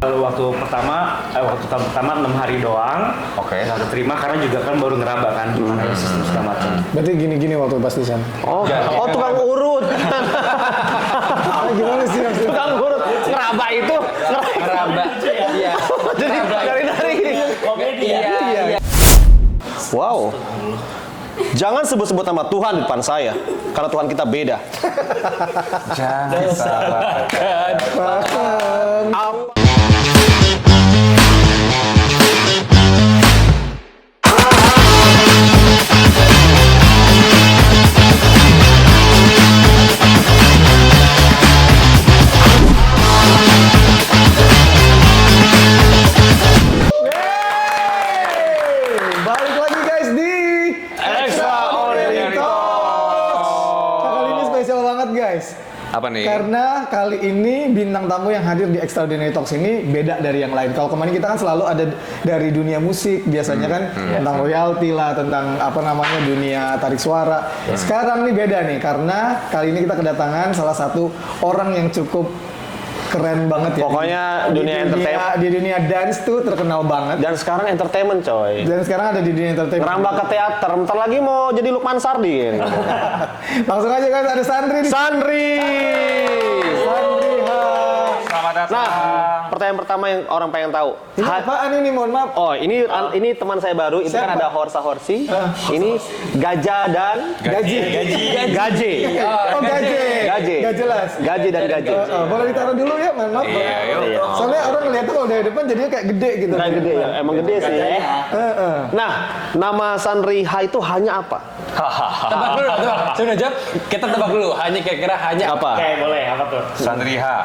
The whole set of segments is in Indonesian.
Waktu tahun pertama 6 hari doang. Oke. Nggak terima karena juga kan baru ngeraba kan gimana ya sistem segala macam. Berarti gini-gini waktu pas di sana. Oh tukang urut. Gimana sih maksudnya? Tukang urut. Ngeraba itu. Ngeraba. Iya. Jadi dari Komedi ya. Iya. Wow. Jangan sebut-sebut nama Tuhan di depan saya, karena Tuhan kita beda. Jangan salahkan. Balik lagi guys di Extraordinary Talks. Nah, kali ini spesial banget guys. Apa nih? Karena kali ini bintang tamu yang hadir di Extraordinary Talks ini beda dari yang lain. Kalau kemarin kita kan selalu ada dari dunia musik, biasanya kan tentang royalti lah, tentang apa namanya dunia tarik suara. Sekarang nih beda nih, karena kali ini kita kedatangan salah satu orang yang cukup keren banget ya. Pokoknya dunia entertainment. Di dunia dance tuh terkenal banget. Dan sekarang entertainment coy. Dan sekarang ada di dunia entertainment. Ngerambah ke teater, bentar lagi mau jadi Lukman Sardi. Langsung aja guys, ada Sandri di Sandri. Sandri, hai. Selamat datang. Nah, pertanyaan pertama yang orang pengen tahu. Ini apaan ini, mohon maaf? Oh, ini teman saya baru. Itu kan Siapa? ada Horsa-Horsi. Ini Gajah dan Gaji. Gaje. Oh, gaji. Gaje. Gak jelas. Gaje dan Gaje. Boleh ditaruh dulu ya, mohon maaf. Iya, yuk. Soalnya orang ngeliatnya kalau dari depan jadinya kayak gede gitu. Nah, gede ya. Emang gede sih. Nah, nama Sandriha itu hanya apa? Tebak dulu, tebak. Sudah jawab. Kita tebak dulu. Hanya kira-kira hanya Apa? Oke, boleh. Apa tuh? Sandriha.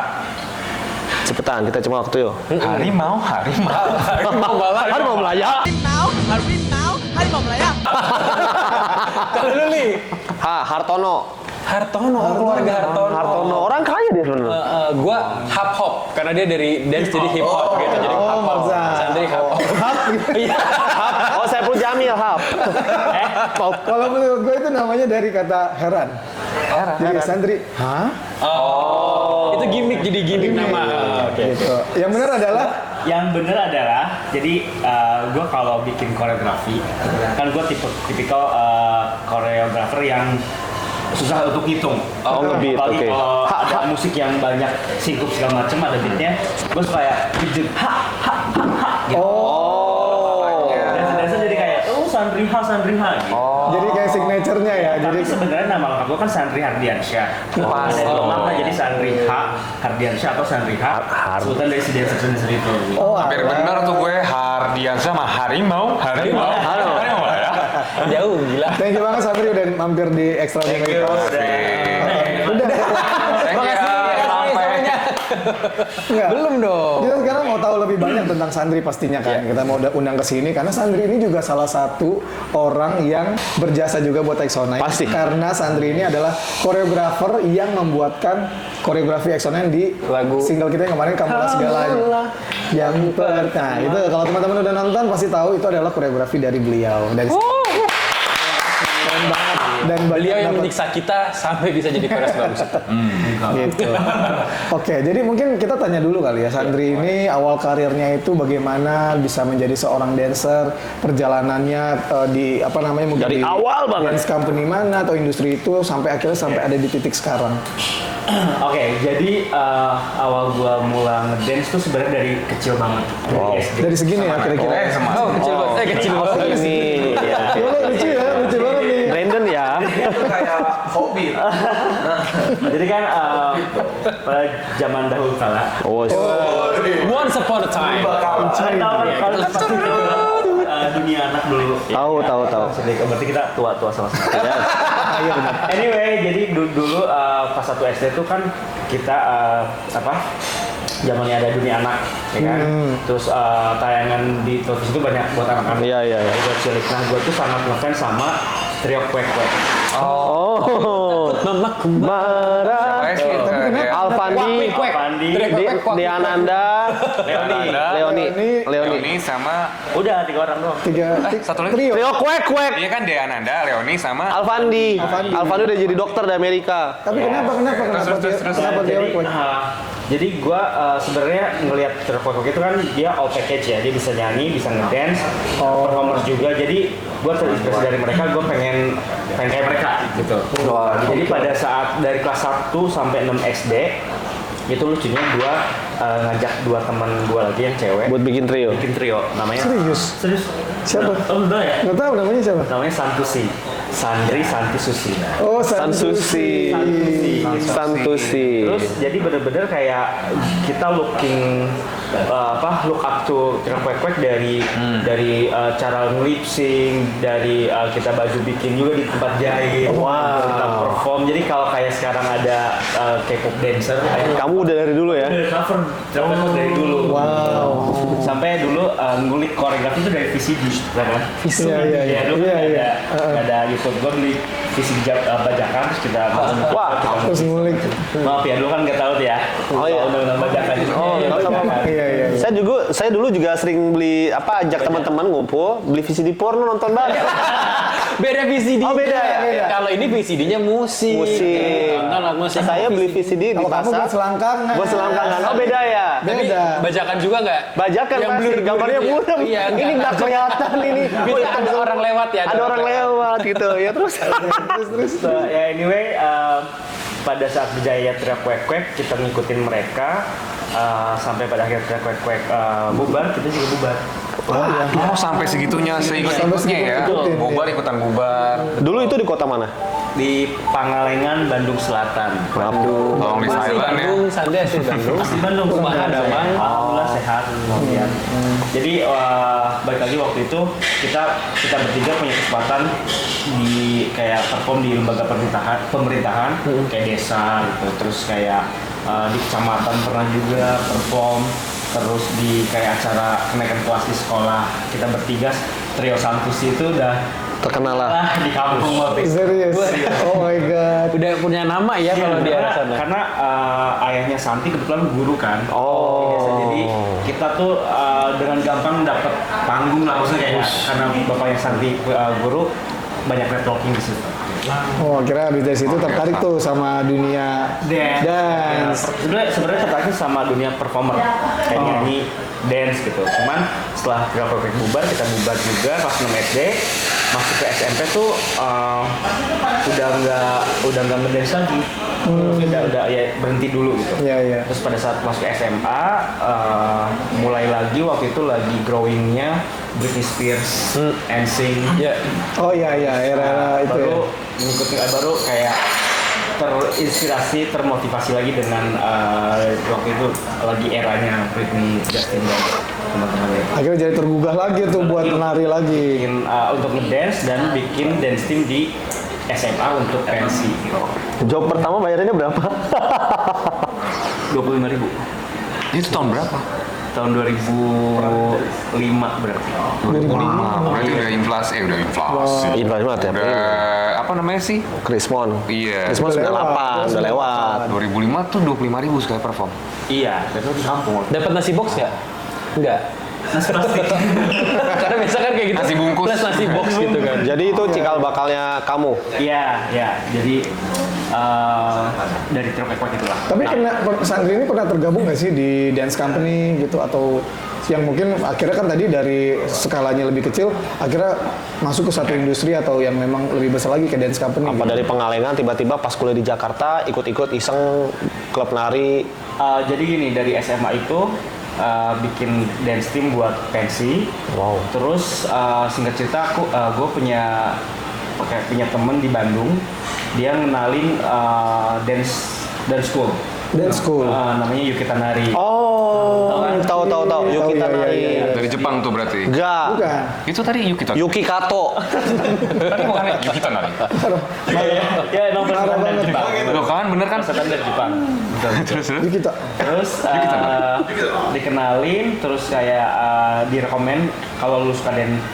Cepetan, kita cuma waktu yuk. Harimau. Harimau balap. Harimau Melaya. Harimau Melaya. Kalau dulu nih. Hartono. Hartono, keluarga Hartono. Hartono. Orang kaya dia sebenarnya. Gua hip hop karena dia dari dance jadi hip hop gitu. Jadi hip hop. Marza. Sandri hip hop. Iya. Oh, Saiful Jamil, Hap. Kalau menurut gue itu namanya dari kata heran. Jadi Sandri, hah? Oh. Itu gimmick, jadi gimmick nama. Oke. Gitu. Yang benar adalah Yang bener adalah, jadi gue kalau bikin koreografi, kan gue tipikal koreografer yang susah untuk hitung. Oh, nge-beat, Apalagi oke. kalau ada musik yang banyak singkup segala macem, ada beatnya, gue suka kayak gitu, gitu. Dance-dance jadi kayak, Sandriha gitu. jadi kayak signature-nya ya. Tapi Jadi sebenarnya nama lengkap gue kan Sandri Hardiansyah. Ada dua makna, jadi Sandriha Hardiansyah atau Sandriha. Sebutan dari si dancer itu. Hampir bener tuh gue. Hardiansyah sama Harimau ya. Jauh, gila. thank you banget Sandri udah mampir di Extraordinary Talks. Udah. Enggak. Belum dong. Kita sekarang mau tahu lebih banyak tentang Sandri pastinya kan. Kita mau undang ke sini karena Sandri ini juga salah satu orang yang berjasa juga buat Exonine. Pasti. Karena Sandri ini adalah koreografer yang membuatkan koreografi Exonine di Lagu. single kita yang kemarin Kamulah Segalanya. Yang nah itu kalau teman-teman udah nonton pasti tahu itu adalah koreografi dari beliau. Dari keren banget. Dan Beliau yang dapat- menyiksa kita sampai bisa jadi peres bagus. gitu. Oke, jadi mungkin kita tanya dulu kali ya, Sandri ini awal karirnya itu bagaimana bisa menjadi seorang dancer, perjalanannya di apa namanya mungkin Dari di awal banget. dance company mana atau industri itu sampai akhirnya sampai ada di titik sekarang. Oke, jadi awal gua mulai ngedance tuh sebenarnya dari kecil banget. Dari SD. Dari segini ya kira-kira. Oh, kecil banget. Kecil banget. Ini ya. Lucu ya, lucu banget nih. Brandon ya. Kayak hobi. Jadi kan pada zaman dahulu kala. Oh, Once upon a time. Kalian tahu kan kalau pasti dunia anak dulu. tahu. Berarti kita tua-tua sama-sama. Anyway, jadi dulu pas satu SD tuh kan kita zamannya ada dunia anak, ya kan. Terus tayangan di televisi itu banyak buat anak-anak. Iya. Buat cilik. Nah, gue tuh sangat ngefans sama trio Kwek Kwek. Oh. Mama kemana? Alfandi, Pandi, Diananda, Leoni. sama udah 3 orang doang. satu lagi. Trio. Trio Kwek. Iya kan Deananda, Leoni sama Alfandi udah jadi dokter di Amerika. Tapi kenapa Terus. dia Jadi kwek? Jadi gue sebenarnya ngelihat Track itu kan dia all package ya, dia bisa nyanyi, bisa ngedance, performance juga. Jadi gue terinspirasi dari mereka, gue pengen kayak mereka gitu. Jadi pada saat dari kelas 1 sampai 6 SD itu lucunya gue ngajak 2 teman gue lagi yang cewek Buat bikin trio. namanya Serius? Siapa? Oh udah ya? Nggak tahu namanya siapa? Namanya Santusi, Sandri Santi Susi. Oh, Santusi. Terus jadi bener-bener kayak kita look up to Track dari cara lip sync, dari kita baju bikin juga di tempat jahit, kita perform. Jadi kalau kayak sekarang ada K-pop dancer, kayak Kamu udah dari dulu ya? udah cover Track dari dulu. Wow. Sampai dulu ngulik koreografi itu dari VCD, ya kan? Iya. Dulu kan Iya. nggak ada YouTube. Gue beli VCD bajakan terus kita Wah. Terus ngulik. maaf ya dulu kan nggak tahu tuh ya. Oh, iya. Undang-undang bajakan. Iya. Saya dulu juga sering beli ajak teman-teman ngumpul, beli VCD porno nonton bareng. Beda VCD. Oh, beda ya? Kalau ini VCD-nya musik. Musik. Nonton alat musik. Saya beli VCD di Kalau kamu pasar. buat selangkangan. Buat selangkangan. Oh, beda ya? Tapi Beda. bajakan juga nggak? Bajakan yang pasti, blur-blur gambarnya gitu ya? buram. Iya, Ini nggak kelihatan ini. Bisa ada orang lewat ya? Ada orang lewat gitu ya terus. So, ya anyway, pada saat berjaya Track kita ngikutin mereka sampai pada akhir Track bubar, kita juga bubar. Oh, sampai segitunya seikut-ikutnya ya. ikutin, Bubar ikutan bubar. Dulu itu di kota mana? Di Pangalengan, Bandung Selatan. Tolong di Masih silent ya. Bandung, Sandes di Bandung. Di Bandung, Rumah Damang. Alhamdulillah sehat kemudian. Jadi balik lagi waktu itu kita bertiga punya kesempatan di kayak perform di lembaga pemerintahan kayak desa gitu, terus kayak di kecamatan pernah juga perform, terus di kayak acara kenaikan kelas di sekolah kita bertiga trio Santusi itu udah Terkenal lah. di kampung waktu itu. Serius. Oh my god. Udah punya nama ya kalau di arah sana. Karena ayahnya Santi kebetulan guru kan. Oh. Di desa. Jadi kita tuh dengan gampang dapat panggung lah maksudnya kayak karena bapaknya Santi guru banyak networking di situ. Oh, akhirnya habis dari situ tertarik tuh sama dunia dance. Sebenarnya tertarik sama dunia performer kayak nyanyi, dance gitu. Cuman setelah Track bubar, kita bubar juga pas 6 SD, masuk ke SMP tuh udah nggak ngedance lagi. Udah ya berhenti dulu gitu. Iya. Terus pada saat masuk ke SMA, mulai lagi waktu itu lagi growingnya Britney Spears, NSYNC. Ya. Oh iya, era-era itu ya. Baru ngikutin, baru kayak terinspirasi, termotivasi lagi dengan waktu itu lagi eranya Britney, Justin dan teman-teman. Akhirnya jadi tergugah lagi tuh buat menari lagi. Bikin untuk ngedance dan bikin dance team di SMA untuk pensi. Job pertama bayarannya berapa? 25.000 Itu tahun berapa? tahun 2005 berarti. 2005. Berarti udah inflasi. Inflasi mah tiap Udah apa namanya sih? Krismon. Iya. Krismon Udah 98, udah lewat. 2005 tuh 25.000 sekali perform. Iya, itu di kampung. Dapat nasi box nggak? Enggak. Nasi plastik. Karena biasa kan kayak gitu. Nasi bungkus. Plus nasi box gitu kan. Jadi itu cikal bakalnya kamu. Iya. Jadi dari Track itulah. Tapi Sandri ini pernah tergabung nggak sih di dance company gitu atau yang mungkin akhirnya kan tadi dari skalanya lebih kecil akhirnya masuk ke satu industri atau yang memang lebih besar lagi ke dance company? Apa gitu? dari Pangalengan tiba-tiba pas kuliah di Jakarta ikut-ikut iseng klub nari. Jadi gini, dari SMA itu bikin dance team buat pensi. Wow. Terus singkat cerita gue punya temen di Bandung, dia ngenalin dance school. Dance school. Namanya Yukita Nari. Oh, tahu. Yuki iya, Tanari. iya. Dari Jepang tuh berarti. Enggak. Bukan. Itu tadi Yuki Tanari. Yuki Kato. Tadi bukan Yuki Tanari. Ya, emang beneran dari Jepang. Lo kan bener kan? Beneran dari Jepang. Terus. Jadi kita Terus dikenalin, terus kayak direkomend kalau lu suka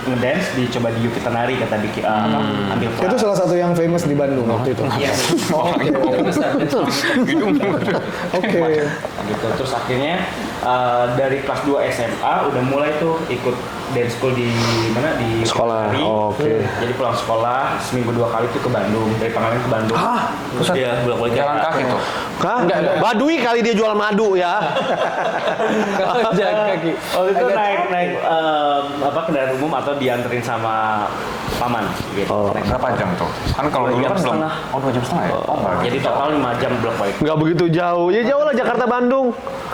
ngedance dicoba di Yukita Nari kata bikin ambil kelas. itu salah satu yang famous di Bandung waktu itu. Iya. Oh, oke. Gedung. Oke. Gitu. Terus akhirnya dari kelas 2 SMA udah mulai tuh ikut dance school di mana di Sekolah. Pari. Oh, oke. Jadi pulang sekolah seminggu 2 kali tuh ke Bandung, dari Pangalengan ke Bandung. Pusat. Iya, bolak-balik Jalan kaki tuh. Hah? Badui kali dia jual madu ya. Kalau jalan kaki. Waktu itu naik kendaraan umum atau dianterin sama paman gitu. Oh. Berapa jam tuh? Kan kalau 2 dulu jam kan belum. setengah. Oh 2 jam setengah ya? Oh, enggak. Jadi total 5 jam bolak-balik. Nggak begitu jauh. Ya jauh lah Jakarta Bandung.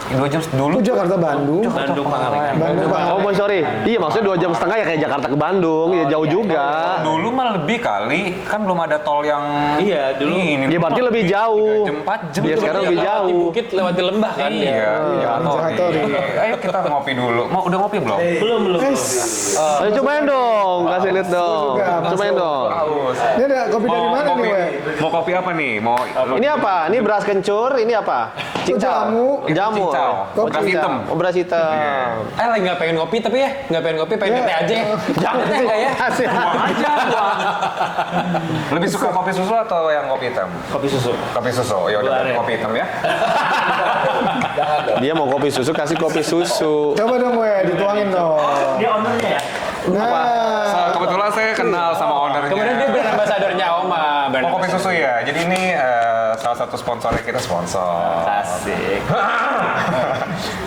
2 jam dulu. Oh, Jakarta Bandung. Bandung Pangalengan. Bandung Pak. Oh, boy, sorry. Iya, maksudnya 2 jam setengah ya kayak Jakarta ke Bandung. Ya jauh juga. Dulu mah lebih kali, kan belum ada tol yang Iya, dulu. ini. Ya berarti lebih jauh. 3 jam 4 jam. Iya, sekarang lebih Lewati jauh. bukit, lewati lembah kan Iya, dia. Jakartori. Ayo kita ngopi dulu. Mau udah ngopi belum? Belum. Ayo cobain dong, kasih lihat dong. Juga, Cobain masuk. dong. Haus. Ini ada kopi dari mana nih, we? Mau kopi apa nih? Mau Ini apa? Ini beras kencur, ini apa? jamu. Jamu. cincau. Kopi. Beras hitam. Oh, beras hitam. Lagi nggak pengen ngopi tapi ya, nggak pengen ngopi, pengen teh aja. Jangan teh nggak ya? Asik. Lebih suka kopi susu atau yang kopi hitam? Kopi susu. Kopi susu. Ya udah Boleh. kopi hitam ya. Dia mau kopi susu, kasih kopi susu. Coba dong, we, dituangin dong. Dia ownernya ya? Nah, Kebetulan saya kenal sama ownernya. Kemudian dia brand ambasadornya Oma. Oh, kopi susu ya. Jadi ini salah satu sponsornya kita sponsor. Asik.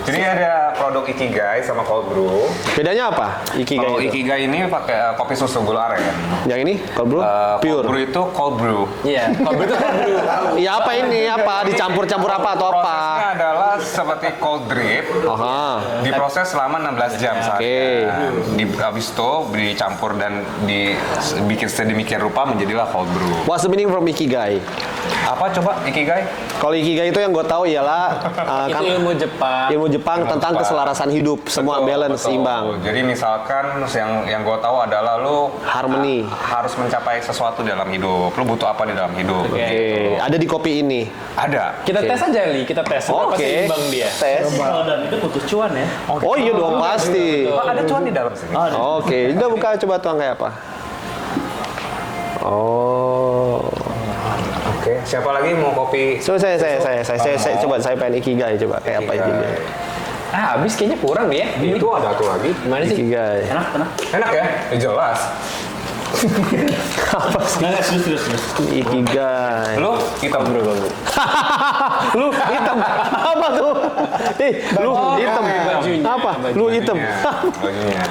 Jadi ada produk Ikigai sama cold brew. Bedanya apa? Kalau Ikigai itu. Ikigai ini pakai kopi susu gula aren. Yang ini cold brew? Cold Pure. brew itu cold brew. Iya, kalau itu kan dulu. Iya apa ini? Apa? Dicampur-campur apa atau apa? Prosesnya adalah seperti cold drip. Aha. Diproses selama 16 jam saja. Habis itu dicampur dan dibikin sedemikian rupa menjadilah cold brew. What's the meaning from Ikigai? Apa coba Ikigai? Kalau Ikigai itu yang gue tahu ialah Itu ilmu Jepang. ilmu Jepang tentang keselarasan hidup, semua Betul, balance, betul. seimbang, Jadi misalkan yang gue tahu adalah lu harmoni. harus mencapai sesuatu dalam hidup. Lu butuh apa di dalam hidup? Oke, ada di kopi ini. Ada. Kita tes aja, Li. Kita tes. Seberapa Oke, seimbang dia. tes. Kalau dan itu putus cuan ya. Oh iya dong pasti. Pak, ada cuan di dalam sini. Oke, udah buka coba tuang kayak apa? Oh. Oke. Siapa lagi mau kopi? So saya coba saya pengen Ikigai coba kayak apa Ikigai. Habis kayaknya kurang nih ya. Ini Itu ada tuh lagi. gimana sih? Ikigai. Enak. Enak ya? Ya jelas. Apa sih? Nggak, terus. Ikigai. Lu kita bro. Lu hitam. Apa tuh? Lu hitam. bajunya. Apa? Lu hitam. Bajunya.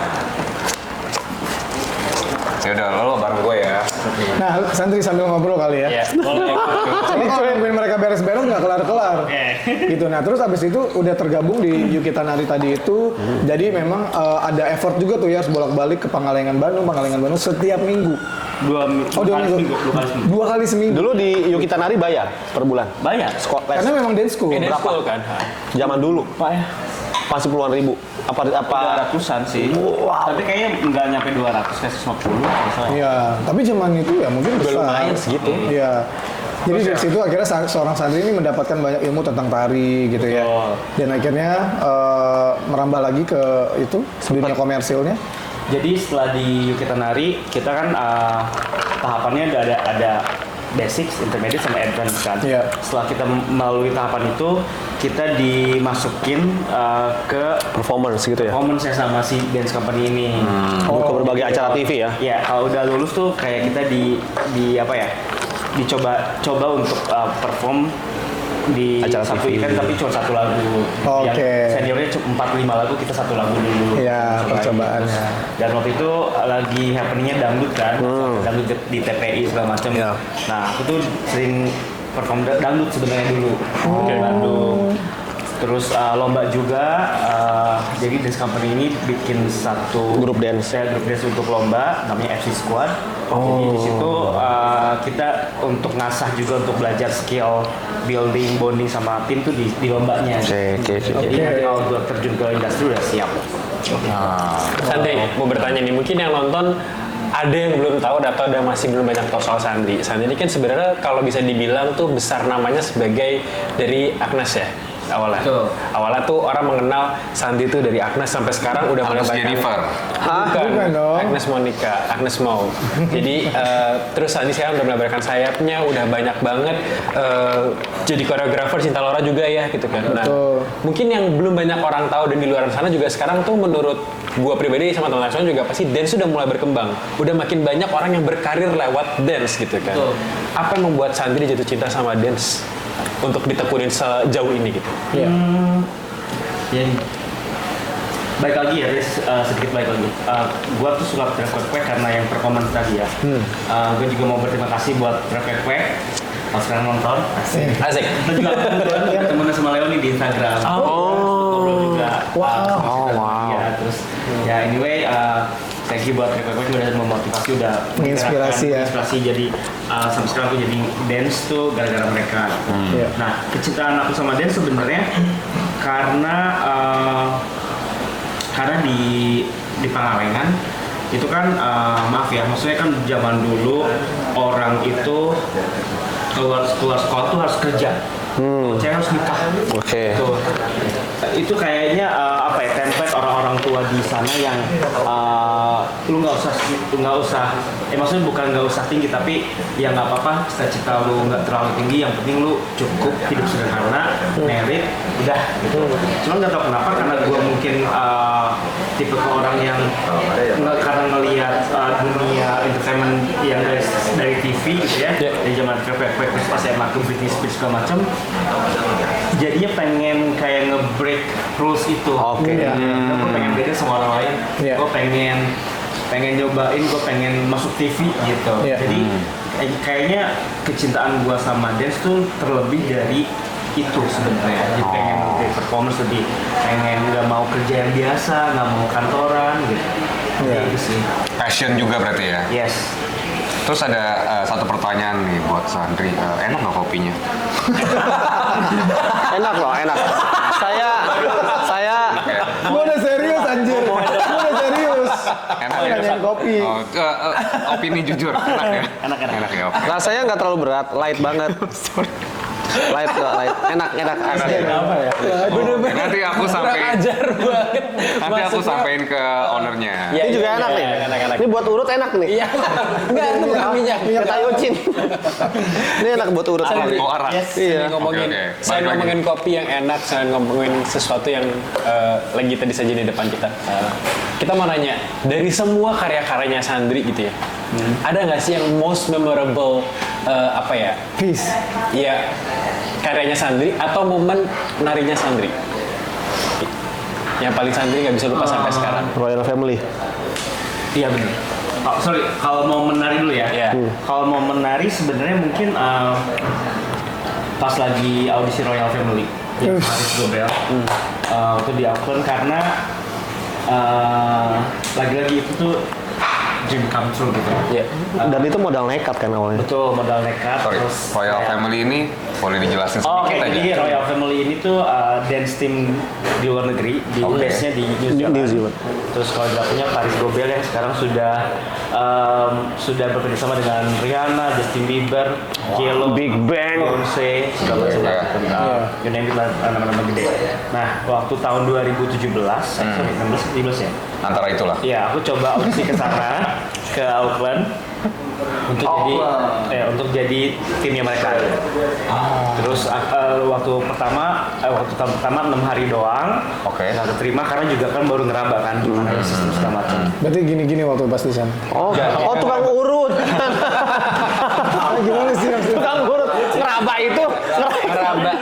Ya udah, lo bareng gue ya. nah, santri sambil ngobrol kali ya. Iya. Jadi kalau nungguin mereka beres-beres nggak kelar-kelar. Gitu. Nah, terus abis itu udah tergabung di Yukita Nari tadi itu. Jadi memang ada effort juga tuh ya harus bolak-balik ke Pangalengan Bandung setiap minggu. 2 minggu. 2 kali seminggu. Dulu di Yukita Nari bayar per bulan. Bayar. Sekolah Karena memang dance school. Ini school kan. zaman dulu Pak ya. masih puluhan ribu. Apa 200-an sih. Tapi kayaknya nggak nyampe 200, kayak 150 misalnya. Iya, tapi zaman itu ya mungkin besar. lumayan segitu. Iya. Jadi dari situ akhirnya seorang santri ini mendapatkan banyak ilmu tentang tari gitu ya. Betul. Dan akhirnya merambah lagi ke itu dunia komersilnya. Jadi setelah di Yukita Nari, kita kan tahapannya udah ada basics, intermediate, sama advance kan. Iya. Setelah kita melalui tahapan itu, kita dimasukin ke Performance gitu ya. performance sama si dance company ini. Ke berbagai acara TV ya. Ya, kalau udah lulus tuh kayak kita di apa ya? Dicoba untuk perform di Acara satu TV. event tapi cuma 1 lagu. Oke. Yang seniornya cuma 4-5 lagu, kita 1 lagu dulu. Iya, Cobain. percobaannya. Dan waktu itu lagi happeningnya dangdut kan, dangdut di TPI segala macam. Iya. Nah, aku tuh sering perform dangdut sebenarnya dulu di Bandung. Terus lomba juga, jadi dance company ini bikin satu Grup dance. grup dance untuk lomba, namanya FC Squad. Jadi di situ kita untuk ngasah juga untuk belajar skill building, bonding sama tim tuh di lombanya. Oke. Jadi nanti kalau buat terjun ke industri udah siap. Sandri, mau bertanya nih, mungkin yang nonton ada yang belum tahu atau ada masih belum banyak tahu soal Sandri. Sandri ini kan sebenarnya kalau bisa dibilang tuh besar namanya sebagai dari Agnes ya. awalnya. Betul. Awalnya tuh orang mengenal Sandy tuh dari Agnes sampai sekarang udah mulai Agnes banyak. Jennifer. Bukan dong. Agnes Monica, Agnes Mo. Jadi terus Sandy sekarang udah melebarkan sayapnya, udah banyak banget jadi koreografer Cinta Laura juga ya gitu kan. Nah, Betul. mungkin yang belum banyak orang tahu dan di luar sana juga sekarang tuh menurut gua pribadi sama teman-teman juga pasti dance sudah mulai berkembang. Udah makin banyak orang yang berkarir lewat dance gitu kan. Betul. Apa yang membuat Sandy jatuh cinta sama dance untuk ditekunin sejauh ini gitu? Jadi baik lagi ya, sedikit baik lagi. Gua tuh suka Trap Kwek karena yang performance tadi ya. Gue juga mau berterima kasih buat Trap Kwek. Pas sekarang nonton, asik. Itu juga kebetulan ketemu sama Leoni di Instagram. Ngobrol juga. Wow. Ya, terus ya anyway, thank you buat Trap Kwek udah memotivasi, udah Menginspirasi ya. Menginspirasi, jadi sampai sekarang aku jadi dance tuh gara-gara mereka. Iya. Nah, kecintaan aku sama dance sebenarnya karena di Pangalengan itu kan maaf ya, maksudnya kan zaman dulu orang itu keluar sekolah tuh harus kerja, cewek harus nikah. Oke. Itu kayaknya apa ya, template orang-orang tua di sana yang lu nggak usah, maksudnya bukan nggak usah tinggi, tapi ya nggak apa-apa, cita-cita lu nggak terlalu tinggi, yang penting lu cukup hidup sederhana, merit, udah gitu. Cuma nggak tahu kenapa, karena gue mungkin tipe ke orang yang karena ngelihat dunia entertainment yang dari TV gitu ya, dari zaman Kwek pas SMA ke Britney Spears segala macam, jadinya pengen kayak nge-break rules itu. Oke. Gue pengen beda sama orang lain. Iya. Gue pengen nyobain, gue pengen masuk TV gitu. Iya. Jadi kayaknya kecintaan gue sama dance tuh terlebih dari itu sebenarnya. Jadi pengen lebih performance, lebih pengen nggak mau kerja yang biasa, nggak mau kantoran gitu. Iya. Gitu sih. Passion juga berarti ya. Yes. Terus ada satu pertanyaan nih buat Sandri. Enak nggak kopinya? Enak loh, enak. Saya Gue udah serius anjir. Gue udah serius. Enak Gue ya? nanyain kopi. Oh, opini jujur. Enak ya? Enak. Enak ya, oke. rasanya nggak terlalu berat, light banget. Light. Enak asli. Apa ya? Oke, nanti aku sampein. Ajar banget. Nanti aku Maksudnya- sampein ke ownernya. Ya, Ini juga iya, enak nih. Enak. Ini buat urut enak nih. Iya. Enggak, itu bukan minyak. Minyak tayucin. Ini enak buat urut. Oh, arah. Yes. Saya ngomongin, Oke. saya Balik ngomongin lagi. kopi yang enak, saya ngomongin sesuatu yang lagi tadi saja di depan kita. Kita mau nanya, dari semua karya-karyanya Sandri gitu ya, ada nggak sih yang most memorable apa ya? Peace. Iya, karyanya Sandri atau momen narinya Sandri? Yang paling Sandri nggak bisa lupa sampai sekarang. Royal Family. Iya benar. Oh, sorry, kalau mau menari dulu ya. Iya. Kalau mau menari sebenarnya mungkin pas lagi audisi Royal Family di Paris Gobel. Itu di Auckland karena lagi-lagi itu tuh dream come true gitu. Iya. Dan itu modal nekat kan awalnya. Betul, modal nekat. Sorry, terus Royal kayak- Family ini boleh dijelasin Oh, sedikit oke, aja. jadi Royal Family ini tuh dance team di luar negeri, di Oke. base-nya di New Zealand. New Zealand. Terus koreografernya Paris Gobel yang sekarang sudah bekerja sama dengan Rihanna, Justin Bieber, J.Lo, Big Bang. Beyoncé, segala macam. You name it lah, nama-nama gede. Nah, waktu tahun 2017, sorry, 16 ya. Antara itulah. Iya, aku coba audisi ke sana, ke Auckland untuk jadi timnya mereka. Terus waktu tahun pertama 6 hari doang. Oke. Nggak keterima karena juga kan baru ngeraba kan gimana ya sistem segala macam. Berarti gini-gini waktu pas di sana. Oh, tukang urut. Gimana sih maksudnya? Tukang urut. Ngeraba itu. Meraba.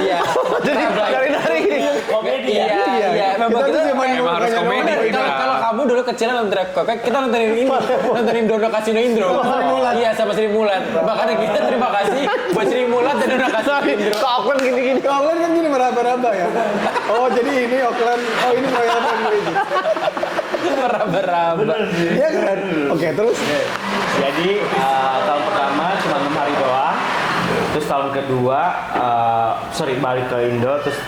Iya. Jadi dari gini. Komedi ya. Iya. Kita tuh zaman Emang harus bukannya komedi. nonton. Kalau kamu dulu kecil nonton Trap Kwek, kita nontonin ini, nontonin Dono Kasino Indro. Iya, sama Sri Mulat. Makanya kita terima kasih buat Sri Mulat dan Dono Kasino Indro. Ke Auckland gini-gini. Ke Auckland kan gini meraba-raba ya. Oh jadi ini Auckland, oh ini Royal Family. Meraba-raba. Iya kan? Oke terus. Jadi tahun pertama cuma 6 hari doang. Terus tahun kedua balik ke Indo terus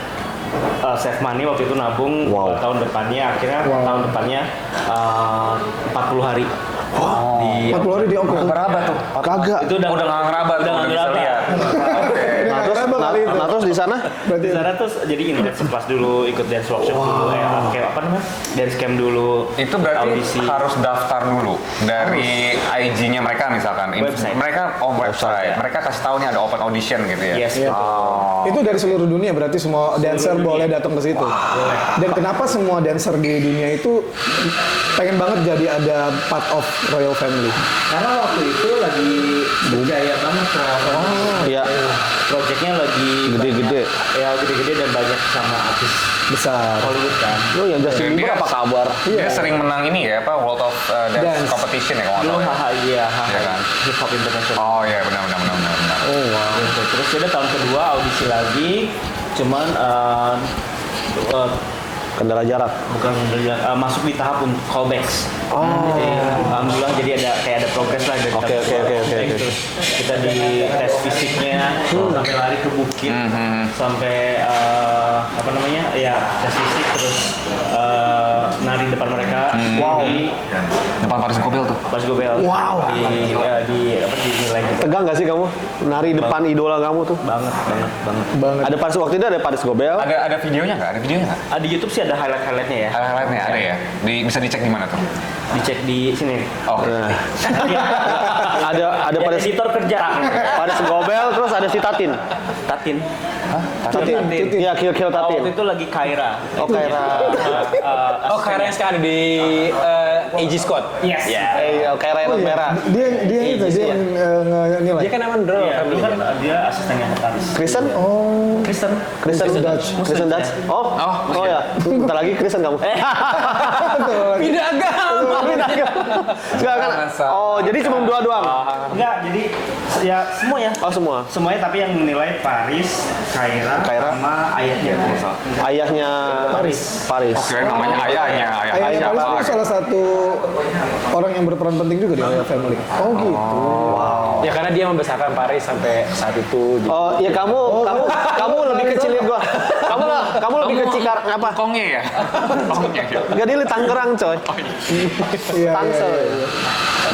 save money waktu itu nabung buat tahun depannya, akhirnya tahun depannya 40 hari. Di 40 hari di Auckland. Berapa tuh? Kagak. itu udah nggak ngeraba tuh, udah udah nggak bisa ngeraba. lihat. Nah terus Nah terus di sana? Di sana tuh jadi intens kelas dulu, ikut dance workshop dulu, kayak apa namanya? Dance camp dulu. Itu berarti audisi. harus daftar dulu dari IG-nya mereka misalkan. Website. Mereka website. Mereka kasih tahu nih ada open audition gitu ya. Yes, betul. Itu dari seluruh dunia berarti semua dancer boleh datang ke situ. Dan kenapa semua dancer di dunia itu pengen banget jadi ada part of royal family? Karena waktu itu lagi berjaya banget Iya. Projectnya lagi Gede-gede. banyak. Ya gede-gede dan banyak sama artis Besar. Hollywood kan. Lu yang Justin Bieber apa kabar? Dia sering menang ini ya, apa World of Dance Dance. Competition ya kalau Dulu nggak salah. iya kan? Hip Hop International. Oh iya benar. Oh wow. Gitu. Terus udah tahun kedua audisi lagi, cuman Kendala jarak. bukan masuk di tahap untuk callbacks. Jadi alhamdulillah jadi ada progres lah dari Oke. Terus kita di tes fisiknya sampai lari ke bukit, sampai apa namanya ya tes fisik terus nari depan mereka. Wow. Di Depan Paris Gobel tuh. Pas Gobel. Wow. Di apa di nilai gitu. Tegang gak sih kamu nari depan idola kamu tuh? Banget. Ada Paris waktu itu ada Paris Gobel. Ada videonya nggak? Ada videonya nggak? Di YouTube sih ada highlight-highlightnya ya. Highlightnya ada ya. Bisa dicek di mana tuh? Dicek di sini. Oh. Nah, ada Ada Paris editor kerja. Paris Gobel terus ada si Tatin. Tatin. Tatin. Iya, Kill Tatin. Waktu itu lagi Kaira. Oh, Kaira. Karena yang sekarang di AG Scott. Yes. Kayak Raylan Merah. Dia yang nilai. Dia kan emang draw. Iya, dulu kan dia asistennya Notaris. Kristen? Kristen. Kristen Dutch. Kristen Dutch. Oh ya. Bentar lagi Kristen kamu. Pindah agama. Enggak kan? Oh, jadi cuma dua doang. Enggak, jadi ya semua ya. Oh, semua. Semuanya tapi yang menilai Paris, Kaira, sama ayahnya. Ayahnya Paris. Oke, namanya ayahnya. Ayahnya Ayah Paris itu salah satu orang yang berperan penting juga di royal family. Oh gitu. Ya karena dia membesarkan Paris sampai saat itu. Oh, ya kamu lebih kecil dari gua. Kamu lebih kecil karena apa? Kongnya ya? Kongnya ya? Enggak, dia di Tangerang, coy. Iya. Tangsel.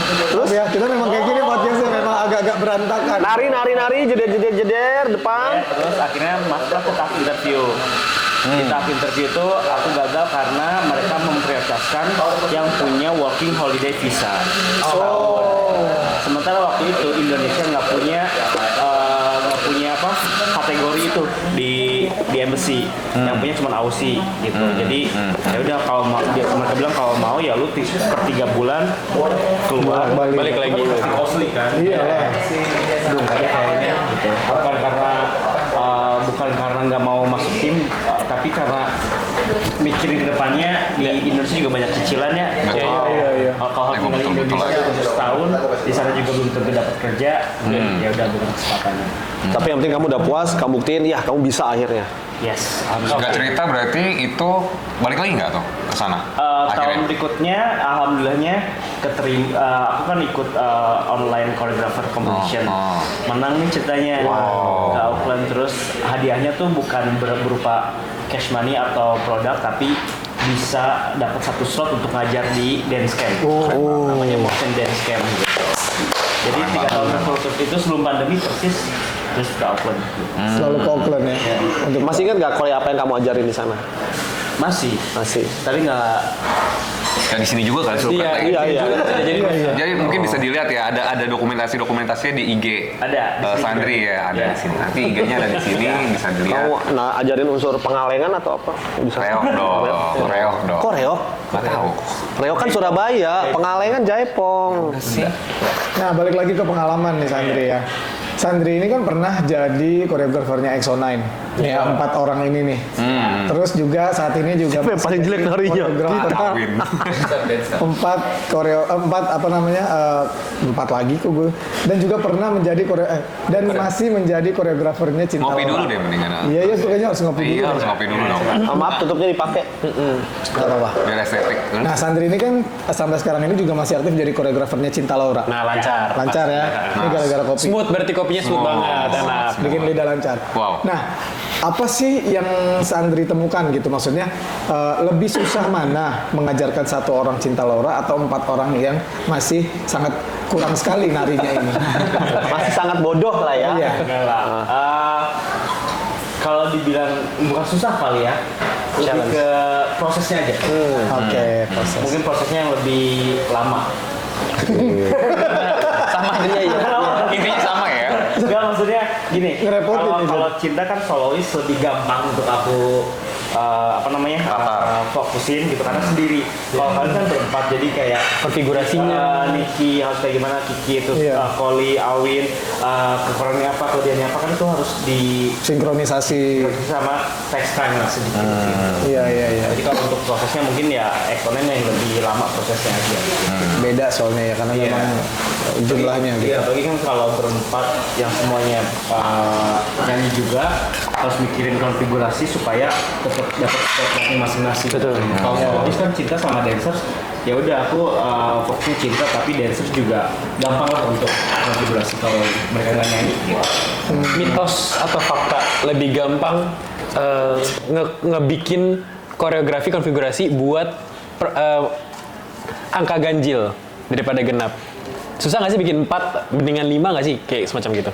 Terus ya kita memang kayak gini podcastnya memang agak-agak berantakan. Nari, jeder depan. Terus akhirnya masuk ke tahap interview. Di tahap interview itu aku gagal karena mereka memprioritaskan yang punya working holiday visa. Sementara waktu itu Indonesia nggak punya apa kategori itu di embassy, yang punya cuma Aussie gitu. Jadi ya udah kalau mau mereka bilang kalau mau ya lu per 3 bulan keluar Balik lagi. Aussie kan. Iya lah. Belum ada kayaknya gitu. Bukan karena nggak mau masuk tim, tapi karena mikirin ke depannya di Indonesia juga banyak cicilannya. Iya. Kalau tinggal di Indonesia untuk setahun, di sana juga belum tentu dapat kerja. Ya udah bukan kesempatannya. Tapi yang penting kamu udah puas, kamu buktiin ya kamu bisa akhirnya. Yes. Singkat cerita berarti itu balik lagi nggak tuh ke sana? Tahun berikutnya, alhamdulillahnya aku kan ikut online choreographer competition. Menang nih ceritanya ke Auckland. Terus hadiahnya tuh bukan berupa cash money atau produk, tapi bisa dapat 1 slot untuk ngajar di dance camp. Namanya motion dance camp gitu. Jadi 3 tahun berturut-turut itu sebelum pandemi persis terus ke Auckland. Selalu ke Auckland ya. Untuk masih ingat nggak Korea apa yang kamu ajarin di sana? Masih, tapi nggak. Ya di sini juga kali suruh praktek. Iya. Jadi mungkin bisa dilihat ya, ada dokumentasinya di IG. Ada, di sini Sandri juga. ya, ada Iya. di sini. Nanti IG-nya ada di sini, bisa dilihat. Kamu ajarin unsur pengalengan atau apa? Bisa. Reok dong. Kok reok? Nggak tahu. Reok kan Surabaya, pengalengan Jaipong. Nah, balik lagi ke pengalaman nih Sandri ya. Sandri ini kan pernah jadi koreografernya EXO-9. Ya, 4 orang ini nih. Terus juga saat ini juga Siapa yang paling jelek narinya? koreografer Kawin. 4 lagi kok gue. Dan juga pernah menjadi masih menjadi koreografernya Cinta Ngopi Laura. dulu deh mendingan. Iya, kayaknya harus ngopi dulu. Iya, harus ngopi dulu dong. Maaf, tutupnya dipakai. Gak apa-apa. Biar estetik. Nah, Sandri ini kan sampai sekarang ini juga masih aktif jadi koreografernya Cinta Laura. Nah, lancar. Lancar ya. Ini gara-gara kopi. Smooth, berarti kopinya smooth banget, enak. Bikin lidah lancar. Wow. Nah, apa sih yang Sandri temukan gitu? Maksudnya lebih susah mana mengajarkan 1 orang Cinta Laura atau 4 orang yang masih sangat kurang sekali narinya ini? Masih sangat bodoh lah ya. Iya. Enggak lah. kalau dibilang bukan susah kali ya, lebih ke prosesnya aja. Oke, proses. Mungkin prosesnya yang lebih lama. Sama aja ya. Intinya sama ya. Enggak, maksudnya gini, Ngerepotin itu. kalau cinta kan solois lebih gampang untuk aku fokusin gitu karena sendiri. Kalau kalian kan berempat jadi kayak Konfigurasinya. Niki harus kayak gimana, Kiki terus Iya. Koli, Awin, kekurangannya apa, kelebihannya apa kan itu harus di Sinkronisasi. sama text time lah sedikit. Iya. Jadi kalau untuk prosesnya mungkin ya eksponen yang lebih lama prosesnya aja. Beda soalnya ya karena Iya. memang jumlahnya gitu. Iya, bagi kan kalau berempat yang semuanya nyanyi juga harus mikirin konfigurasi supaya tetap dapat spotlightnya masing-masing. Betul. Kalau solois kan cinta sama dancers, ya udah aku fokusnya cinta tapi dancers juga gampang lah untuk konfigurasi kalau mereka nggak nyanyi. Gitu. Mitos atau fakta lebih gampang ngebikin koreografi konfigurasi buat angka ganjil daripada genap. Susah nggak sih bikin 4 dengan 5 nggak sih kayak semacam gitu?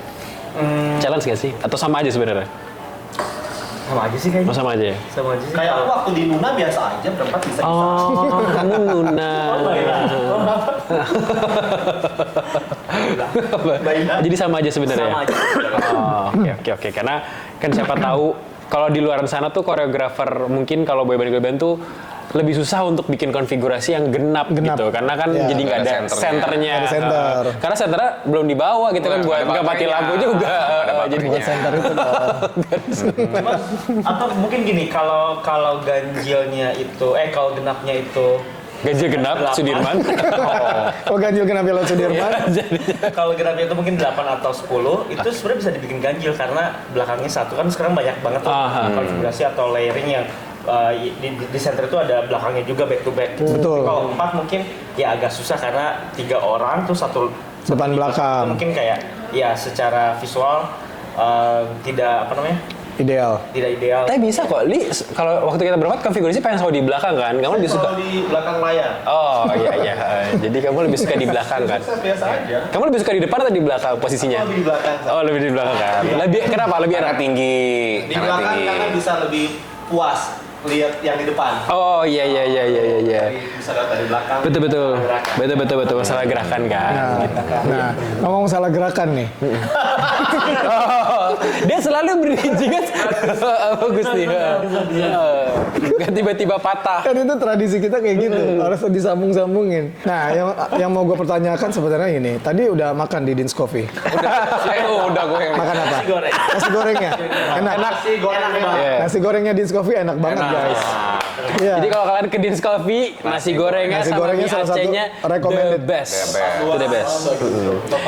Challenge nggak sih? Atau sama aja sebenarnya? Sama aja sih kayaknya. Oh sama aja ya? Sama aja sih. Kayak aku waktu di Nuna biasa aja berempat bisa. Oh, kamu Nuna. Jadi sama aja sebenarnya. Sama aja. Oh, oke. Karena kan siapa tahu kalau di luar sana tuh koreografer mungkin kalau boyband tuh lebih susah untuk bikin konfigurasi yang genap. Gitu karena kan Ya, jadi nggak ada ada senternya. Ada center. Karena senternya belum dibawa gitu kan buat ada nggak mati baterainya. lagu juga. Ada Jadi baterainya. Center itu Cuma, atau mungkin gini, kalau ganjilnya itu, kalau genapnya itu ganjil genap Delapan. Sudirman. Oh ganjil kenapa lewat Sudirman? kalau genapnya itu mungkin 8 atau 10 itu sebenarnya bisa dibikin ganjil karena belakangnya satu kan sekarang banyak banget tuh konfigurasi atau layering yang di center itu ada belakangnya juga back to back. Betul. Tapi kalau 4 mungkin ya agak susah karena 3 orang terus satu Depan belakang. mungkin kayak ya secara visual tidak Ideal. tidak ideal. Tapi bisa kok, Li, kalau waktu kita berempat konfigurasi pengen selalu di belakang kan? Kamu lebih suka? Kalau di belakang layar. Oh iya. Jadi kamu lebih suka di belakang kan? Biasa aja. Kamu lebih suka di depan atau di belakang posisinya? Lebih di belakang. Oh lebih di belakang kan? Lebih kenapa? Lebih Karena enak? tinggi. Di belakang karena bisa lebih puas lihat yang di depan. Oh iya. Bisa lihat dari belakang. Betul masalah gerakan kan? Nah, ngomong salah gerakan nih. Oh, dia selalu beriringan bagus nih. Gak tiba-tiba patah. Kan itu tradisi kita kayak gitu, harus disambung-sambungin. Nah, yang mau gue pertanyakan sebenarnya ini, tadi udah makan di Dean's Coffee. Udah gue yang Makan apa? Nasi goreng. Nasi gorengnya? Enak. Nasi goreng banget. Nasi gorengnya Dean's Coffee enak banget guys. Iya. Jadi kalau kalian ke Dean's Coffee, nasi gorengnya Nasi sama gorengnya mie salah satu Acehnya recommended. the best. The best. Itu the best.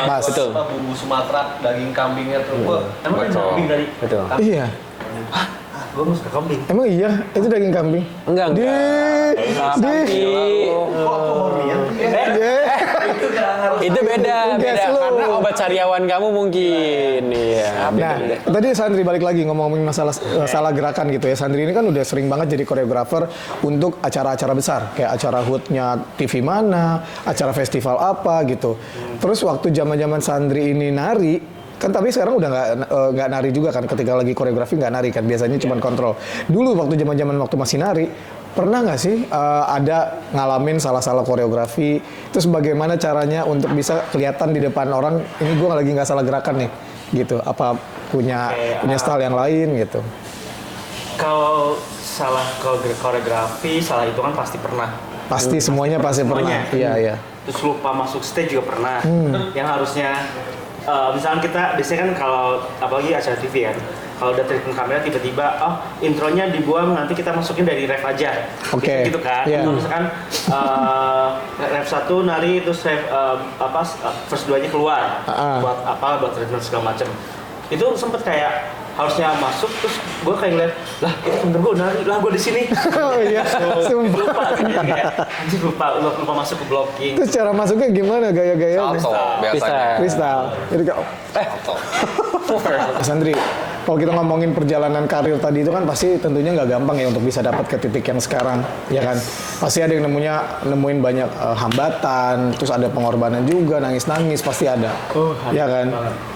Mas. Betul. Bumbu Sumatera, daging kambingnya tuh. Wah, Emang ada Betul. kambing dari? Betul. Iya. Gue mau suka kambing. Emang iya, itu daging kambing. Enggak. Itu beda Guess lu. karena obat sariawan kamu mungkin. Iya. Nah, tadi Sandri balik lagi ngomongin masalah salah gerakan gitu ya. Sandri ini kan udah sering banget jadi koreografer untuk acara-acara besar, kayak acara HUT-nya TV mana, acara festival apa gitu. Terus waktu zaman-zaman Sandri ini nari, kan tapi sekarang udah nggak nari juga kan, ketika lagi koreografi nggak nari kan, biasanya cuma kontrol. Dulu waktu zaman-zaman waktu masih nari, pernah nggak sih ada ngalamin salah-salah koreografi, terus bagaimana caranya untuk bisa kelihatan di depan orang, ini gue lagi nggak salah gerakan nih, gitu. Apa punya style yang lain gitu? Kalau salah koreografi, salah itu kan pasti pernah. Pasti semuanya pasti pernah. Semuanya. Iya. Terus lupa masuk stage juga pernah. Yang harusnya, misalkan kita biasanya kan kalau apalagi acara TV kan, kalau udah treatment kamera tiba-tiba, intronya dibuang, nanti kita masukin dari ref aja. Oke. Gitu kan. Iya. Atau misalkan ref 1 nari, terus ref first 2-nya keluar. Buat treatment segala macam. Itu sempet kayak harusnya masuk, terus gue kayak ngeliat, lah itu temen gue nari, lah gue di sini. Oh iya, sumpah. Lupa, kayak anjir lupa masuk ke blocking. Terus cara masuknya gimana gaya-gayanya? salto biasanya. Freestyle. Jadi kayak, Mas Andri, kalau kita ngomongin perjalanan karir tadi itu kan pasti tentunya nggak gampang ya untuk bisa dapat ke titik yang sekarang, ya kan? Pasti ada yang nemuin banyak hambatan, terus ada pengorbanan juga, nangis-nangis pasti ada, ya kan?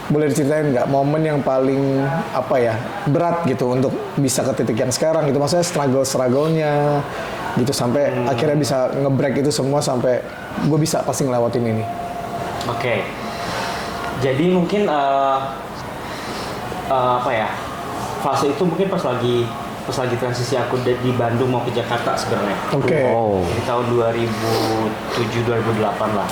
Boleh diceritain nggak momen yang paling apa ya berat gitu untuk bisa ke titik yang sekarang gitu, maksudnya struggle-nya gitu sampai akhirnya bisa nge-break itu semua sampai gue bisa pasti ngelewatin ini. Oke. Jadi mungkin apa ya, fase itu mungkin pas lagi transisi aku di Bandung mau ke Jakarta sebenarnya. Oke. Di tahun 2007-2008 lah.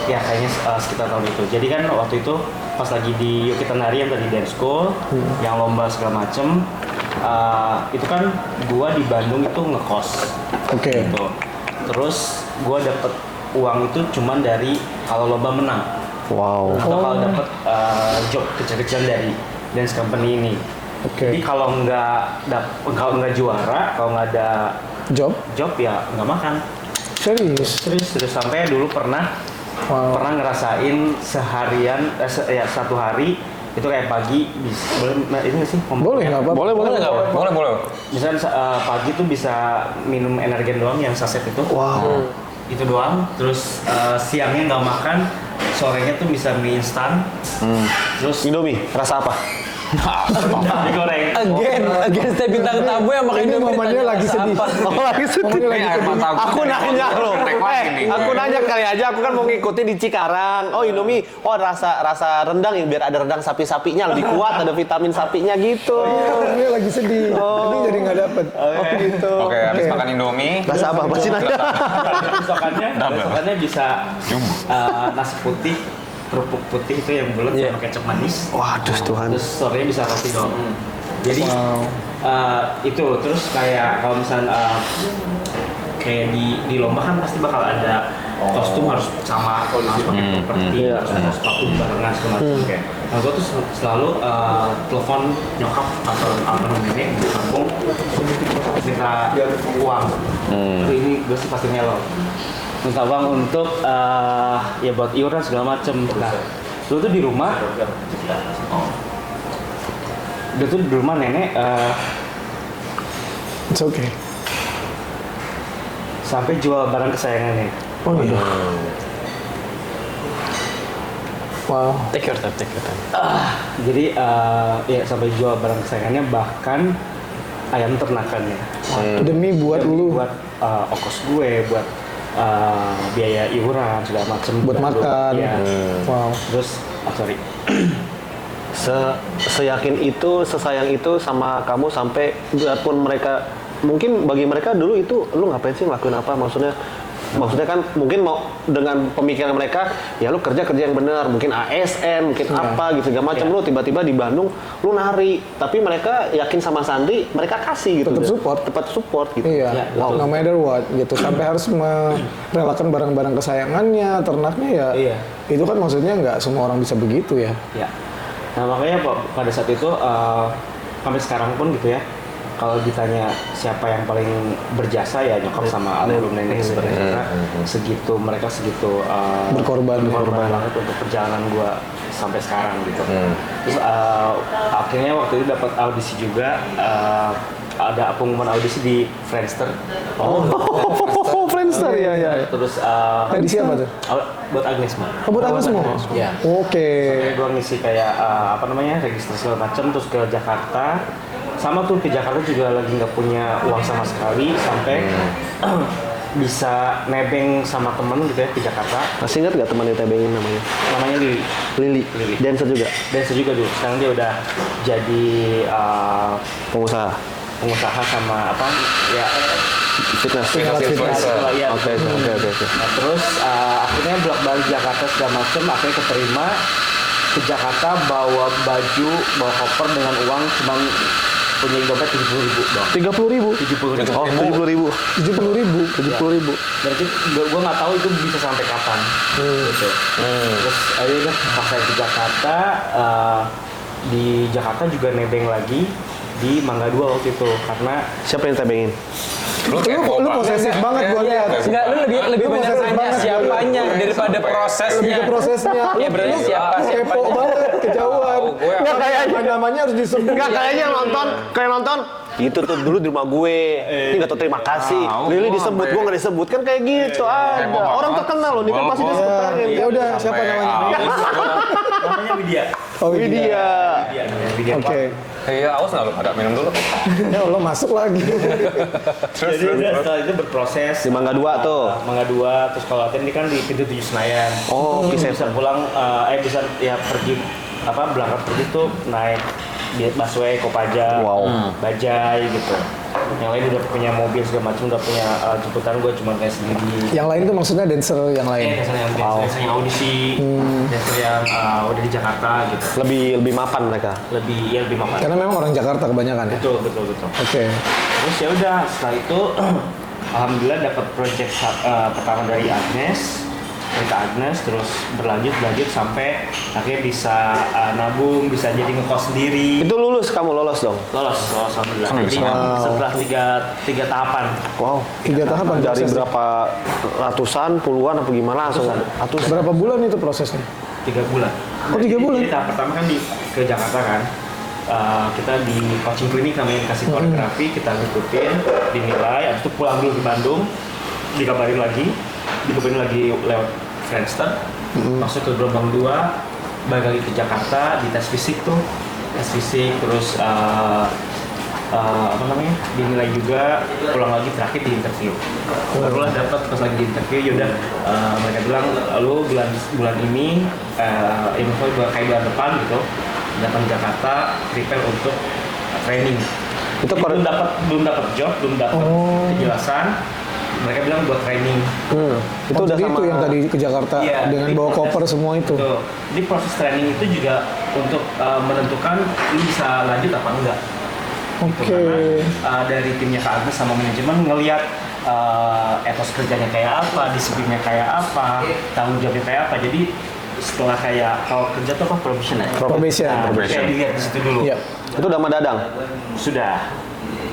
Ya kayaknya sekitar tahun itu. Jadi kan waktu itu pas lagi di Yuk Kita Nari yang tadi dance school, yang lomba segala macem, itu kan gua di Bandung itu ngekos. Oke. Gitu. Terus gua dapet uang itu cuman dari kalau lomba menang. Wow. Atau kalau dapat job kecil-kecilan dari dance company ini. Oke. Jadi kalau nggak juara, kalau nggak ada Job? ya nggak makan. Serius? Terus sampai dulu pernah ngerasain seharian, satu hari itu kayak pagi boleh ini nggak sih? Boleh nggak apa-apa. Boleh. Misalnya pagi tuh bisa minum energen doang yang saset itu. Wow. Itu doang. Terus siangnya nggak makan, sorenya tuh bisa mie instan. Terus Indomie, rasa apa? digoreng. Again setiap bintang tamu yang makan Ini Indomie momennya tanya lagi rasa sedih. apa. Lagi sedih. Ini air mata Aku nanya loh. Aku nanya kali aja. Aku kan mau ngikutin di Cikarang. Oh Indomie. Oh rasa rendang yang biar ada rendang sapi-sapinya lebih kuat. Ada vitamin sapinya gitu. Ini lagi sedih. Ini jadi nggak dapet. Oh gitu. Oke, habis makan Indomie. Rasa apa? Pasti nanya. Besokannya bisa nasi putih, kerupuk putih itu yang bulat sama kecap manis. Waduh Tuhan. Terus sorenya bisa roti dong. Jadi itu terus kayak kalau misalnya kayak di lomba kan pasti bakal ada kostum harus sama, harus pakai properti, harus pakai sepatu barengan segala macam kayak. Nah gue tuh selalu telepon nyokap atau nenek di kampung minta uang. Ini gue sih pasti melo. Minta uang untuk ya buat iuran segala macem. Nah, dulu tuh di rumah, nenek It's okay. sampai jual barang kesayangannya. Oh iya. Wow. Take your time. Jadi ya sampai jual barang kesayangannya, bahkan ayam ternakannya. Demi buat lu. Buat ongkos gue, buat biaya iuran segala macem. Buat makan. Ya. Wow. Terus sorry. Seyakin itu, sesayang itu sama kamu sampai biarpun mereka mungkin bagi mereka dulu itu lu ngapain sih ngelakuin apa, maksudnya kan mungkin mau dengan pemikiran mereka ya lu kerja yang benar, mungkin ASN, mungkin apa gitu segala macam. Lu tiba-tiba di Bandung lu nari, tapi mereka yakin sama Sandri, mereka kasih gitu, tetap support gitu. Iya, Ya, wow. No matter what gitu, sampai harus merelakan barang-barang kesayangannya, ternaknya ya. Iya. Itu kan maksudnya nggak semua orang bisa begitu ya. Ya. Nah makanya pada saat itu sampai sekarang pun gitu ya, kalau ditanya siapa yang paling berjasa ya nyokap sama almarhum nenek sebenarnya. Karena mereka segitu berkorban banget untuk perjalanan gua sampai sekarang gitu. Terus akhirnya waktu itu dapat audisi juga, ada pengumuman audisi di Friendster. Friendster ya. Terus Audisi apa tuh? buat Agnes Mo. Oh, buat Agnes Mo? Iya. Oke. Sampai gue ngisi kayak registrasi segala macam, terus ke Jakarta. Sama tuh ke Jakarta juga lagi nggak punya uang sama sekali, sampai bisa nebeng sama temen gitu ya ke Jakarta. Masih ingat gak teman yang tebengin namanya? Namanya Lili. Dancer juga? Dancer juga dulu. Sekarang dia udah jadi Pengusaha sama apa ya, fitness. Ya. Oke. Nah, terus akhirnya bolak-balik Jakarta segala macem, akhirnya keterima ke Jakarta, bawa baju, bawa koper dengan uang cuman punya dompet 70.000 dong. 30.000? 70.000. Oh, 70.000. 70.000. Berarti gue nggak tahu itu bisa sampai kapan. Gitu. Terus ayo udah pas saya ke Jakarta, di Jakarta juga nebeng lagi di Mangga 2 waktu itu, karena Siapa yang tebengin? Lu Lu posesif banget gua lihat. Enggak, lu lebih banyak posesif nanya banget, siapanya daripada lebih prosesnya. ke prosesnya. Ya, berarti siapa Kepo banget, kejauhan. Nggak kayaknya. Namanya harus disebut. Enggak kayaknya nonton itu tuh dulu di rumah gue. Ini nggak tahu terima kasih. Lili disebut, gue nggak disebut kan kayak gitu. Ada orang terkenal loh, ini kan pasti disebutarin. Ya udah, siapa namanya? Namanya Widya. Oh, Widya. Widya. Oke. Iya, awas nggak lu pada minum dulu. Ya Allah, masuk lagi. Jadi udah setelah itu berproses Di Mangga 2 tuh. Mangga 2, terus kalau latihan ini kan di pintu 7 Senayan. Oh, bisa pulang, bisa ya pergi berangkat pergi tuh naik busway, Kopaja, Bajai gitu. Yang lain udah punya mobil segala macam, udah punya jemputan, gue cuma kayak sendiri. Yang lain itu maksudnya dancer yang lain. Dancer yang audisi, dancer yang udah di Jakarta gitu. Lebih mapan mereka. Lebih mapan. Karena memang orang Jakarta kebanyakan ya. Betul. Oke. Terus ya udah setelah itu alhamdulillah dapat project pertama dari Agnes, terus berlanjut sampai akhirnya bisa nabung, bisa jadi ngekos sendiri. Itu kamu lolos dong. Lolos alhamdulillah. Sampai Jadi bisa. setelah tiga tahapan. Wow. 3 tahapan Dari proses. berapa ratusan, puluhan apa gimana langsung? Ratusan. Berapa bulan itu prosesnya? 3 bulan. Oh, 3 bulan? Jadi tahap pertama kan ke Jakarta kan. Kita di coaching klinik namanya kasih koreografi, kita ngikutin, dinilai, habis itu pulang dulu ke Bandung, dikabarin lagi lewat Friendster, masuk ke gelombang 2, balik lagi ke Jakarta, di tes fisik, terus dinilai juga, pulang lagi terakhir di interview. Barulah dapat pas lagi di interview, yaudah mereka bilang lu bulan ini, kayak bulan depan gitu, datang Jakarta, prepare untuk training. Itu belum dapat job, belum dapat kejelasan. Mereka bilang buat training. Itu udah jadi sama itu yang tadi ke Jakarta Iya, dengan jadi bawa proses- koper semua itu. Betul. Jadi proses training itu juga untuk menentukan lu bisa lanjut apa enggak. Oke. Karena dari timnya Kak Agnes sama manajemen ngelihat etos kerjanya kayak apa, disiplinnya kayak apa, tanggung jawabnya kayak apa. Jadi setelah kayak kalau kerja tuh apa probation ya? Probation. Kayak dilihat di situ dulu. Iya. Itu udah sama Dadang. Sudah.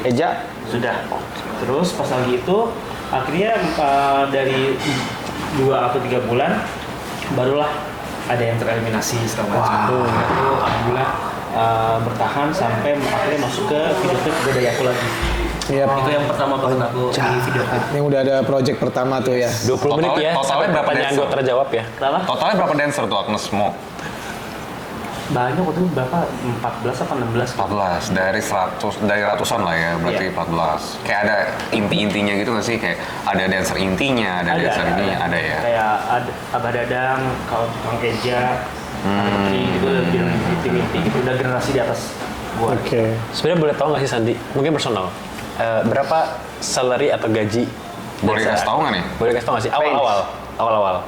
Eja. Sudah. Terus pas lagi itu akhirnya dari 2 atau 3 bulan barulah ada yang tereliminasi segala macam. Itu alhamdulillah bertahan sampai akhirnya masuk ke video klip Bedayaku lagi. Iya. Itu yang pertama banget aku di video klip. Yang udah ada project pertama tuh ya. 20 menit ya. Totalnya sampai berapa pertanyaan dancer? gue terjawab ya. Kenapa? Totalnya berapa dancer tuh Agnes Mo? Banyak waktu itu berapa? 14 apa 16? 14 dari ratusan lah ya, berarti Iya. 14. Kayak ada inti-intinya gitu nggak sih? Kayak ada dancer intinya, ada dancer ininya, ada ya. Kayak Abah Dadang, kalau Kang Eja, gitu di tim inti gitu, udah generasi di atas gua. Oke. Sebenarnya boleh tahu nggak sih Sandi? Mungkin personal. Berapa salary atau gaji? Boleh kasih tahu nggak nih? Boleh kasih tahu nggak sih? Awal-awal.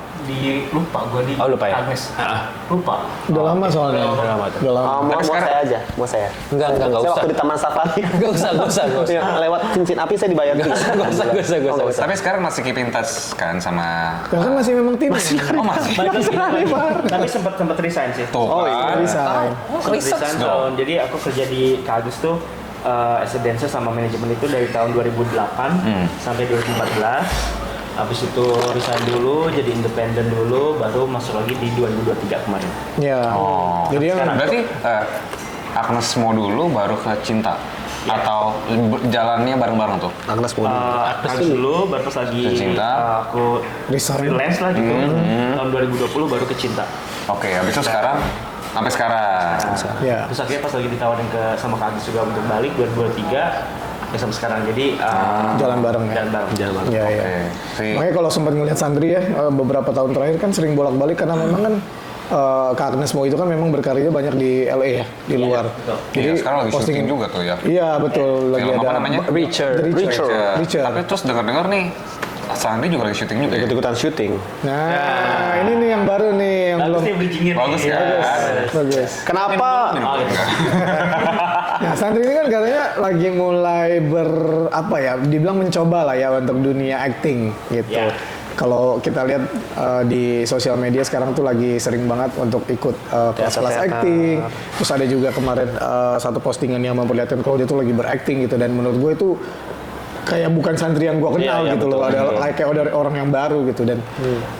Lupa gua di Lupa ya? Agnes. Ah. Lupa. Udah lama soalnya. Udah lama tuh. Udah lama. Mau saya aja, mau saya. Enggak Saya usah. waktu di Taman Safari. Gak usah. Ya, lewat cincin api saya dibayar. Gak usah. Tapi sekarang masih keep in touch kan sama... Ya kan masih memang tim. Oh masih? Tapi sempat resign sih. Tuh kan? Resign. Sempat resign tahun. Jadi aku kerja di Kagus tuh as a dancer sama manajemen itu dari tahun 2008 sampai 2014. Habis itu resign dulu, jadi independen dulu, baru masuk lagi di 2023 kemarin. Ya. Oh. Jadi yang Berarti Agnes Mo dulu baru ke Cinta? Atau jalannya bareng-bareng tuh? Agnes mau. Kagus dulu, baru pas lagi Cinta. aku Resign. freelance lah gitu. Tahun 2020 baru ke Cinta. Oke, habis itu sekarang sampai sekarang. ya. Terus akhirnya pas lagi ditawarin sama Kak Agus juga untuk balik 2023 ya sampai sekarang. Jadi Jalan bareng ya. Jalan bareng. Iya, iya. Si Makanya kalau sempat ngeliat Sandri ya beberapa tahun terakhir kan sering bolak-balik karena memang kan Kak Agnes Mo itu kan memang berkarya banyak di LA ya, di luar. betul. Iya, sekarang lagi syuting juga tuh ya. Iya betul, lagi Film ada apa namanya? Richard. Richard. Tapi terus dengar-dengar nih, Sandi juga lagi syuting juga ya? Ikut-ikutan syuting. Nah, ini nih yang baru nih yang Bagus belum nih bridging-nya. Bagus ya? bagus. Kenapa? Oh, gitu. Nah, Sandri ini kan katanya lagi mulai dibilang mencoba lah ya untuk dunia acting gitu. Ya. Kalau kita lihat di sosial media sekarang tuh lagi sering banget untuk ikut kelas-kelas Teater. acting. Terus ada juga kemarin satu postingan yang memperlihatkan kalau dia tuh lagi berakting gitu, dan menurut gue itu kayak bukan santri yang gua kenal Iya, gitu betul, loh. Ada betul. kayak ada orang yang baru gitu dan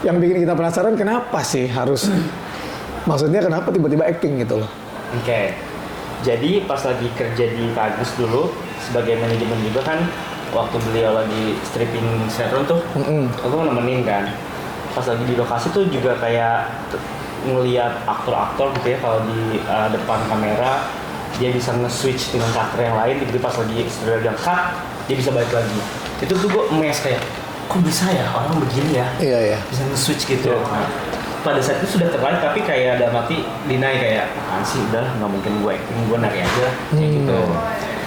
yang bikin kita penasaran kenapa sih harus maksudnya kenapa tiba-tiba acting gitu loh. Oke. Jadi pas lagi kerja di Pak Agus dulu sebagai manajemen juga kan waktu beliau lagi stripping sinetron tuh, aku nemenin kan. Pas lagi di lokasi tuh juga kayak ngelihat aktor-aktor gitu ya kalau di depan kamera dia bisa nge-switch dengan karakter yang lain, tiba-tiba pas lagi studio udah cut dia bisa balik lagi. Itu tuh gue emes kayak kok bisa ya orang begini ya, Iya. bisa nge-switch gitu. Nah, pada saat itu sudah terlihat tapi kayak ada mati deny kayak apaan sih, udah nggak mungkin gue acting, gue nari aja kayak gitu.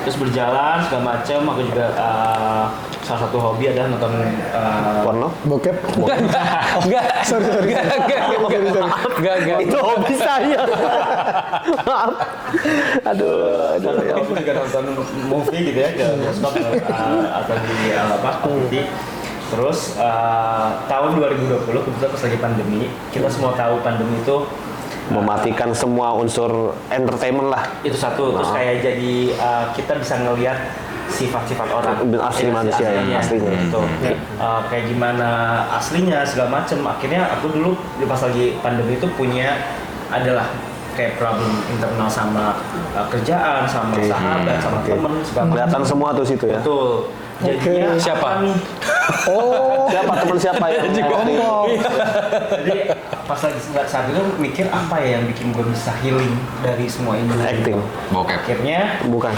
Terus berjalan segala macam, aku juga salah satu hobi adalah nonton Porno? Bokep. Enggak. Sorry. Enggak. Itu hobi saya. Maaf. Aduh. aku juga nonton movie gitu ya ke bioskop atau di OTT. Terus tahun 2020 kebetulan pas lagi pandemi, kita semua tahu pandemi itu Mematikan semua unsur entertainment lah. itu satu. Terus kayak jadi kita bisa ngelihat sifat-sifat orang Asli manusia ya, aslinya. gitu. Kayak gimana aslinya segala macem. Akhirnya aku dulu pas lagi pandemi itu punya adalah kayak problem internal sama kerjaan, sama sahabat, sama temen segala macem. Kelihatan semua tuh situ ya. Betul. Jadinya Siapa? apa nih? Oh, Siapa teman siapa ya? Jadi pas lagi saat itu mikir apa ya yang bikin gue bisa healing dari semua ini. Acting. Bokep. Akhirnya Bukan.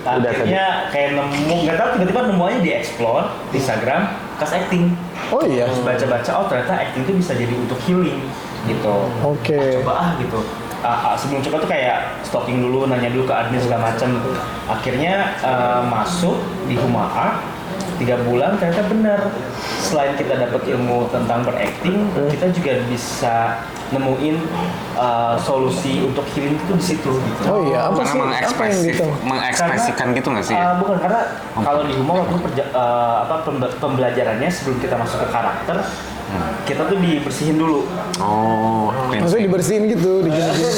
akhirnya kayak nemu, nggak tahu tiba-tiba nemuannya di explore di Instagram kas acting. Oh iya. Terus baca-baca, oh ternyata acting itu bisa jadi untuk healing gitu. Oke. Coba gitu. Sebelum coba tuh kayak stalking dulu, nanya dulu ke admin segala macam. Akhirnya masuk di Humaa 3 bulan ternyata benar. Selain kita dapat ilmu tentang berakting, kita juga bisa nemuin solusi untuk healing itu di situ. Gitu. Oh iya, apa sih? Karena Apa yang gitu? mengekspresikan gitu nggak sih? Bukan, karena kalau di Humaa waktu pembelajarannya sebelum kita masuk ke karakter, kita tuh dibersihin dulu. Oh, Maksudnya dibersihin gitu, digini-gini.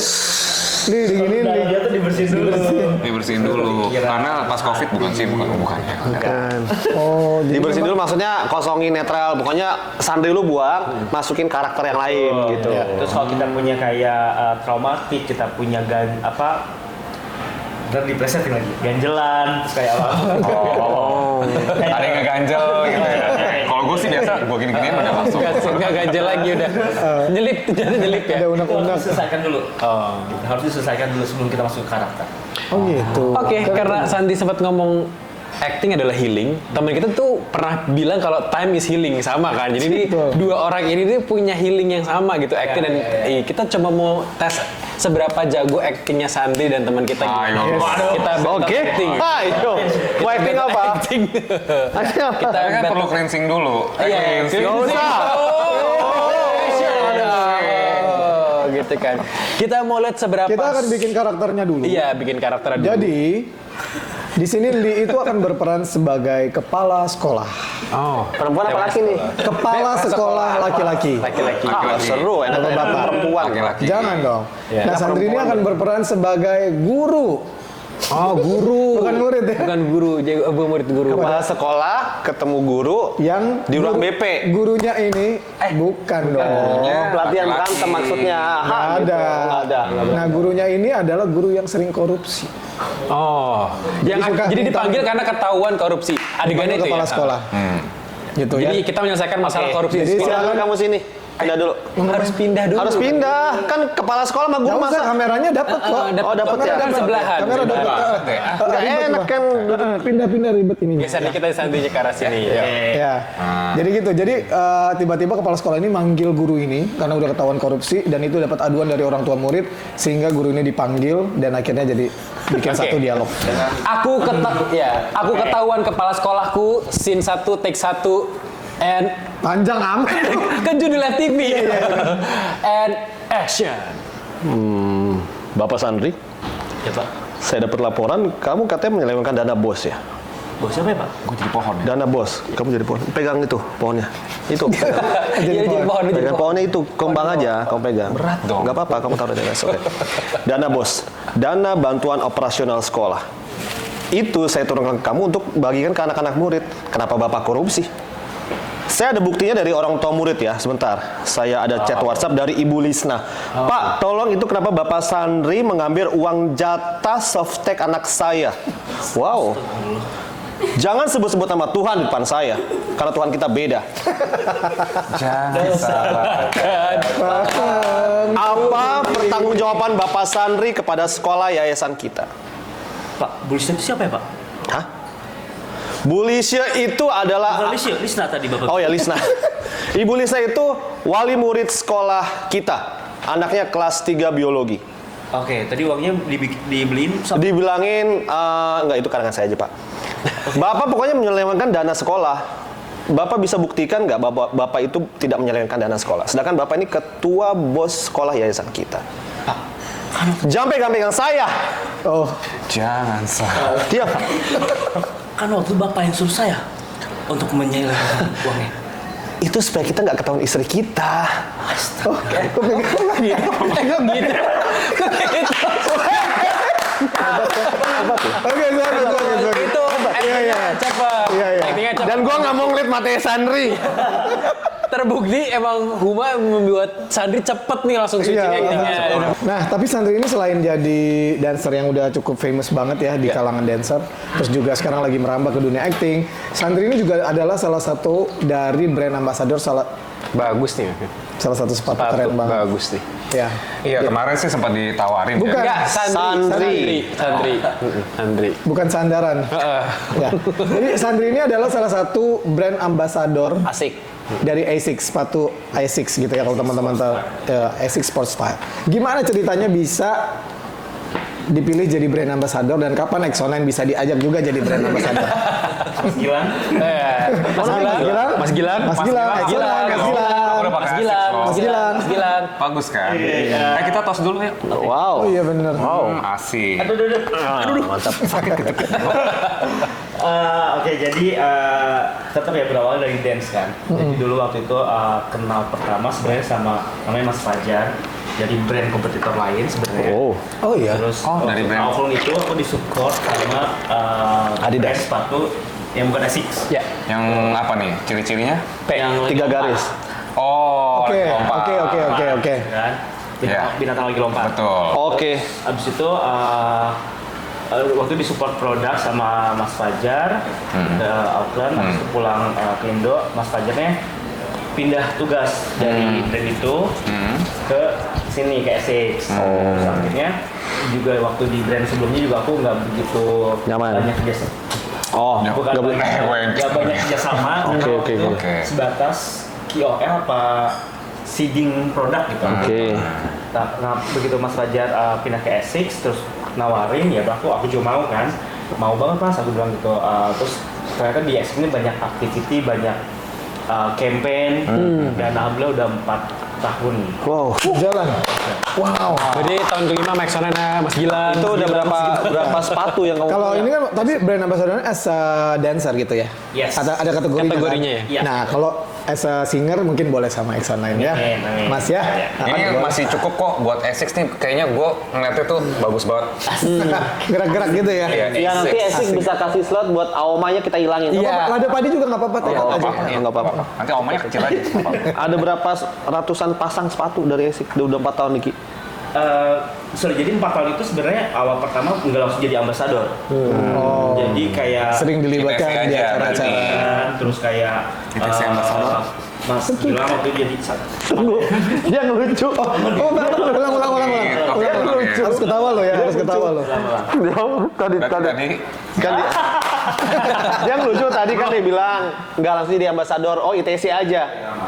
Nih, digini, Dia tuh dibersihin dulu. dibersihin dulu. Karena pas COVID bukan sih, bukan ya. Bukan. Oh, jadi Dibersihin dulu maksudnya kosongin netral. Pokoknya sandri lu buang, masukin karakter yang lain gitu. Terus kalau kita punya kayak traumatik, kita punya dan diplesetin lagi, ganjelan, terus kayak apa? Ada yang ngeganjel gitu ya. Kalau gue sih biasa, gue gini-gini udah langsung. Enggak ganjel lagi udah. Nyelip jadi nyelip ya. ada Itu unek-unek. harus diselesaikan dulu. Harus diselesaikan dulu sebelum kita masuk ke karakter. Oh gitu. Oke, karena Sandi sempat ngomong acting adalah healing. Teman kita tuh pernah bilang kalau time is healing, sama kan. Jadi ini Betul. dua orang ini tuh punya healing yang sama gitu, acting dan kita coba mau tes seberapa jago actingnya Sandi dan teman kita. Ayo. Kita battle Oke. acting. Ayo. Mau acting apa? Acting. Acting apa? Kita Kan perlu cleansing dulu. Iya, Cleansing. Nggak usah. Oh, gitu kan. Kita mau lihat seberapa. Kita akan bikin karakternya dulu. Iya, bikin karakter dulu. Jadi di sini Li itu akan berperan sebagai kepala sekolah. Oh, Perempuan apa laki nih? Kepala sekolah laki-laki. laki-laki. Ah, seru. Enak Bapak-bapak. perempuan. Laki-laki. Jangan dong. Ya. Nah, Sandri ini akan berperan sebagai guru. Oh, guru. Bukan murid ya? Bukan guru, murid guru. Kepala sekolah ketemu guru Yang di ruang guru- BP. Gurunya ini bukan dong. Pelatihan Laki-laki. berantem maksudnya. Nggak ada. Nggak ada. Nah, gurunya ini adalah guru yang sering korupsi. Oh, yang Jadi suka jadi minta- dipanggil karena ketahuan korupsi. Adegannya itu kepala ya. sekolah. Gitu Jadi ya. kita menyelesaikan masalah Oke. korupsi. Jadi di sekolah. Pindah dulu kamu sini. Pindah dulu. Harus pindah dulu. Harus pindah. Kan kepala sekolah sama Nggak guru usah, masa. kameranya dapat kok. Oh, dapat ya? Kan sebelahan. Kamera dapat. Nggak enak kan. Pindah-pindah ribet ini. Geser dikit aja sandinya ke arah sini. Ya. Ya, jadi gitu. Jadi tiba-tiba kepala sekolah ini manggil guru ini karena udah ketahuan korupsi dan itu dapat aduan dari orang tua murid sehingga guru ini dipanggil dan akhirnya jadi bikin Oke. satu dialog. Aku ketahuan kepala sekolahku scene 1 take 1 and Panjang amat. kan judulnya TV. And action. Bapak Sandri, Ya Pak. saya dapat laporan kamu katanya menyelewengkan dana bos ya. Bos siapa ya Pak? Gue jadi pohon ya. Dana bos, kamu jadi pohon. Pegang itu pohonnya. Itu. Jadi pohon, jadi Pegang pohon. pohonnya itu, kembang aja, kamu pegang. Berat dong. Gak apa-apa, kamu taruh di atas. Oke. Dana bos, dana bantuan operasional sekolah. itu saya turunkan ke kamu untuk bagikan ke anak-anak murid. Kenapa Bapak korupsi? Saya ada buktinya dari orang tua murid ya. Sebentar, saya ada chat WhatsApp dari Ibu Lisna. Pak, tolong itu kenapa Bapak Sandri mengambil uang jatah softtek anak saya? Wow. Jangan sebut-sebut nama Tuhan di depan saya, karena Tuhan kita beda. Jangan salah. Apa pertanggungjawaban Bapak Sandri kepada sekolah yayasan kita? Pak, Bu Lisna itu siapa ya Pak? Hah? Bu Lisna itu adalah... Bukan Lisna tadi Bapak. Oh ya, Lisna. Ibu Lisna itu wali murid sekolah kita. Anaknya kelas 3 biologi. Oke, tadi uangnya dibeliin sama... Dibilangin, enggak, itu karangan saya aja, Pak. Bapak pokoknya menyelewengkan dana sekolah. Bapak bisa buktikan nggak Bapak itu tidak menyelewengkan dana sekolah? Sedangkan Bapak ini ketua bos sekolah yayasan kita. Jangan pegang-pegang saya. Oh, Jangan salah. Diam. Kan waktu Bapak yang suruh saya untuk menyelewengkan uangnya. Itu supaya kita nggak ketahuan istri kita. oh, kepegang lagi. Oke, sorry. Itu Iya. cepet. Iya. Actingnya cepet. Dan gua nggak mau ngeliat matanya Sandri. Terbukti emang Huma membuat Sandri cepet nih langsung switching actingnya. Nah, tapi Sandri ini selain jadi dancer yang udah cukup famous banget ya di kalangan dancer, terus juga sekarang lagi merambah ke dunia acting. Sandri ini juga adalah salah satu dari brand ambassador Bagus nih. salah satu sepatu keren banget. Bagus nih. Ya. Iya, kemarin sih sempat ditawarin Bukan. ya. Enggak, Sandri. Bukan sandaran. Ya. Jadi Sandri ini adalah salah satu brand ambassador Asik. dari ASICS, sepatu ASICS gitu ya kalau teman-teman tahu, ASICS Sport Style. Gimana ceritanya bisa dipilih jadi brand ambassador dan kapan Exoline bisa diajak juga jadi brand ambassador? Mas Gilang. Mas Gilang. Mas Gilang. Bagus kan? Kita tos dulu ya. Wow. Oh iya bener. Asik. Aduh. Mantap. Oke, jadi tetap ya berawal dari dance kan. Jadi dulu waktu itu kenal pertama sebenarnya sama namanya Mas Fajar. Jadi brand kompetitor lain sebenarnya. Oh iya. Terus dari brand. Awal itu aku disupport sama Adidas. brand sepatu yang bukan Asics. Ya. Yang apa nih? Ciri-cirinya? Yang 3 garis. Oh, Oke. lompat. Kan? Ya. Binatang lagi lompat. Betul. Oke. Abis itu waktu disupport produk sama Mas Fajar ke Auckland, habis itu pulang ke Indo, Mas Fajarnya pindah tugas dari brand itu ke sini ke Essex. Terus akhirnya juga waktu di brand sebelumnya juga aku nggak begitu Nyaman. banyak kerja. Oh, Bukan nggak banyak kerjasama. Oke. Sebatas KOL apa seeding produk gitu. Nah, begitu Mas Fajar pindah ke Essex terus nawarin ya aku juga mau kan, mau banget Mas, aku bilang gitu. Terus ternyata di Essex ini banyak activity, banyak campaign dan alhamdulillah udah 4 tahun. Wow. Jalan. Wow. Jadi tahun kelima Maxonena, Mas Gilang. Itu udah berapa sepatu yang kamu Kalau punya? ini kan tapi brand ambassador as a dancer gitu ya. Yes. Ada kategorinya. Kategorinya kan? ya? Nah, kalau as a singer mungkin boleh sama Exoline ya. Amin. Mas ya. Nah, Ini boleh. masih cukup kok buat Essex nih. Kayaknya gue ngeliatnya tuh bagus banget. Gerak-gerak gitu ya. Iya, Ya nanti Esik bisa kasih slot buat Aomanya kita hilangin. Iya. Lada padi juga nggak apa-apa, tekad aja. Nggak apa-apa. Nanti omanya kecil aja. Ada berapa ratusan pasang sepatu dari Esik? Udah 4 tahun Niki. Jadi 4 tahun itu sebenarnya awal pertama nggak langsung jadi ambasador. Jadi kayak Sering dilibatkan ITC di aja, acara-acara. kan, terus kayak ITC ambasador. Mas Gilang waktu itu jadi Tunggu, dia ngelucu. Ulang. Oke, oke. Harus ketawa lo ya, harus ketawa lo. Tadi Tadi kan dia ngelucu tadi kan dia bilang nggak langsung jadi ambasador. Oh ITC aja.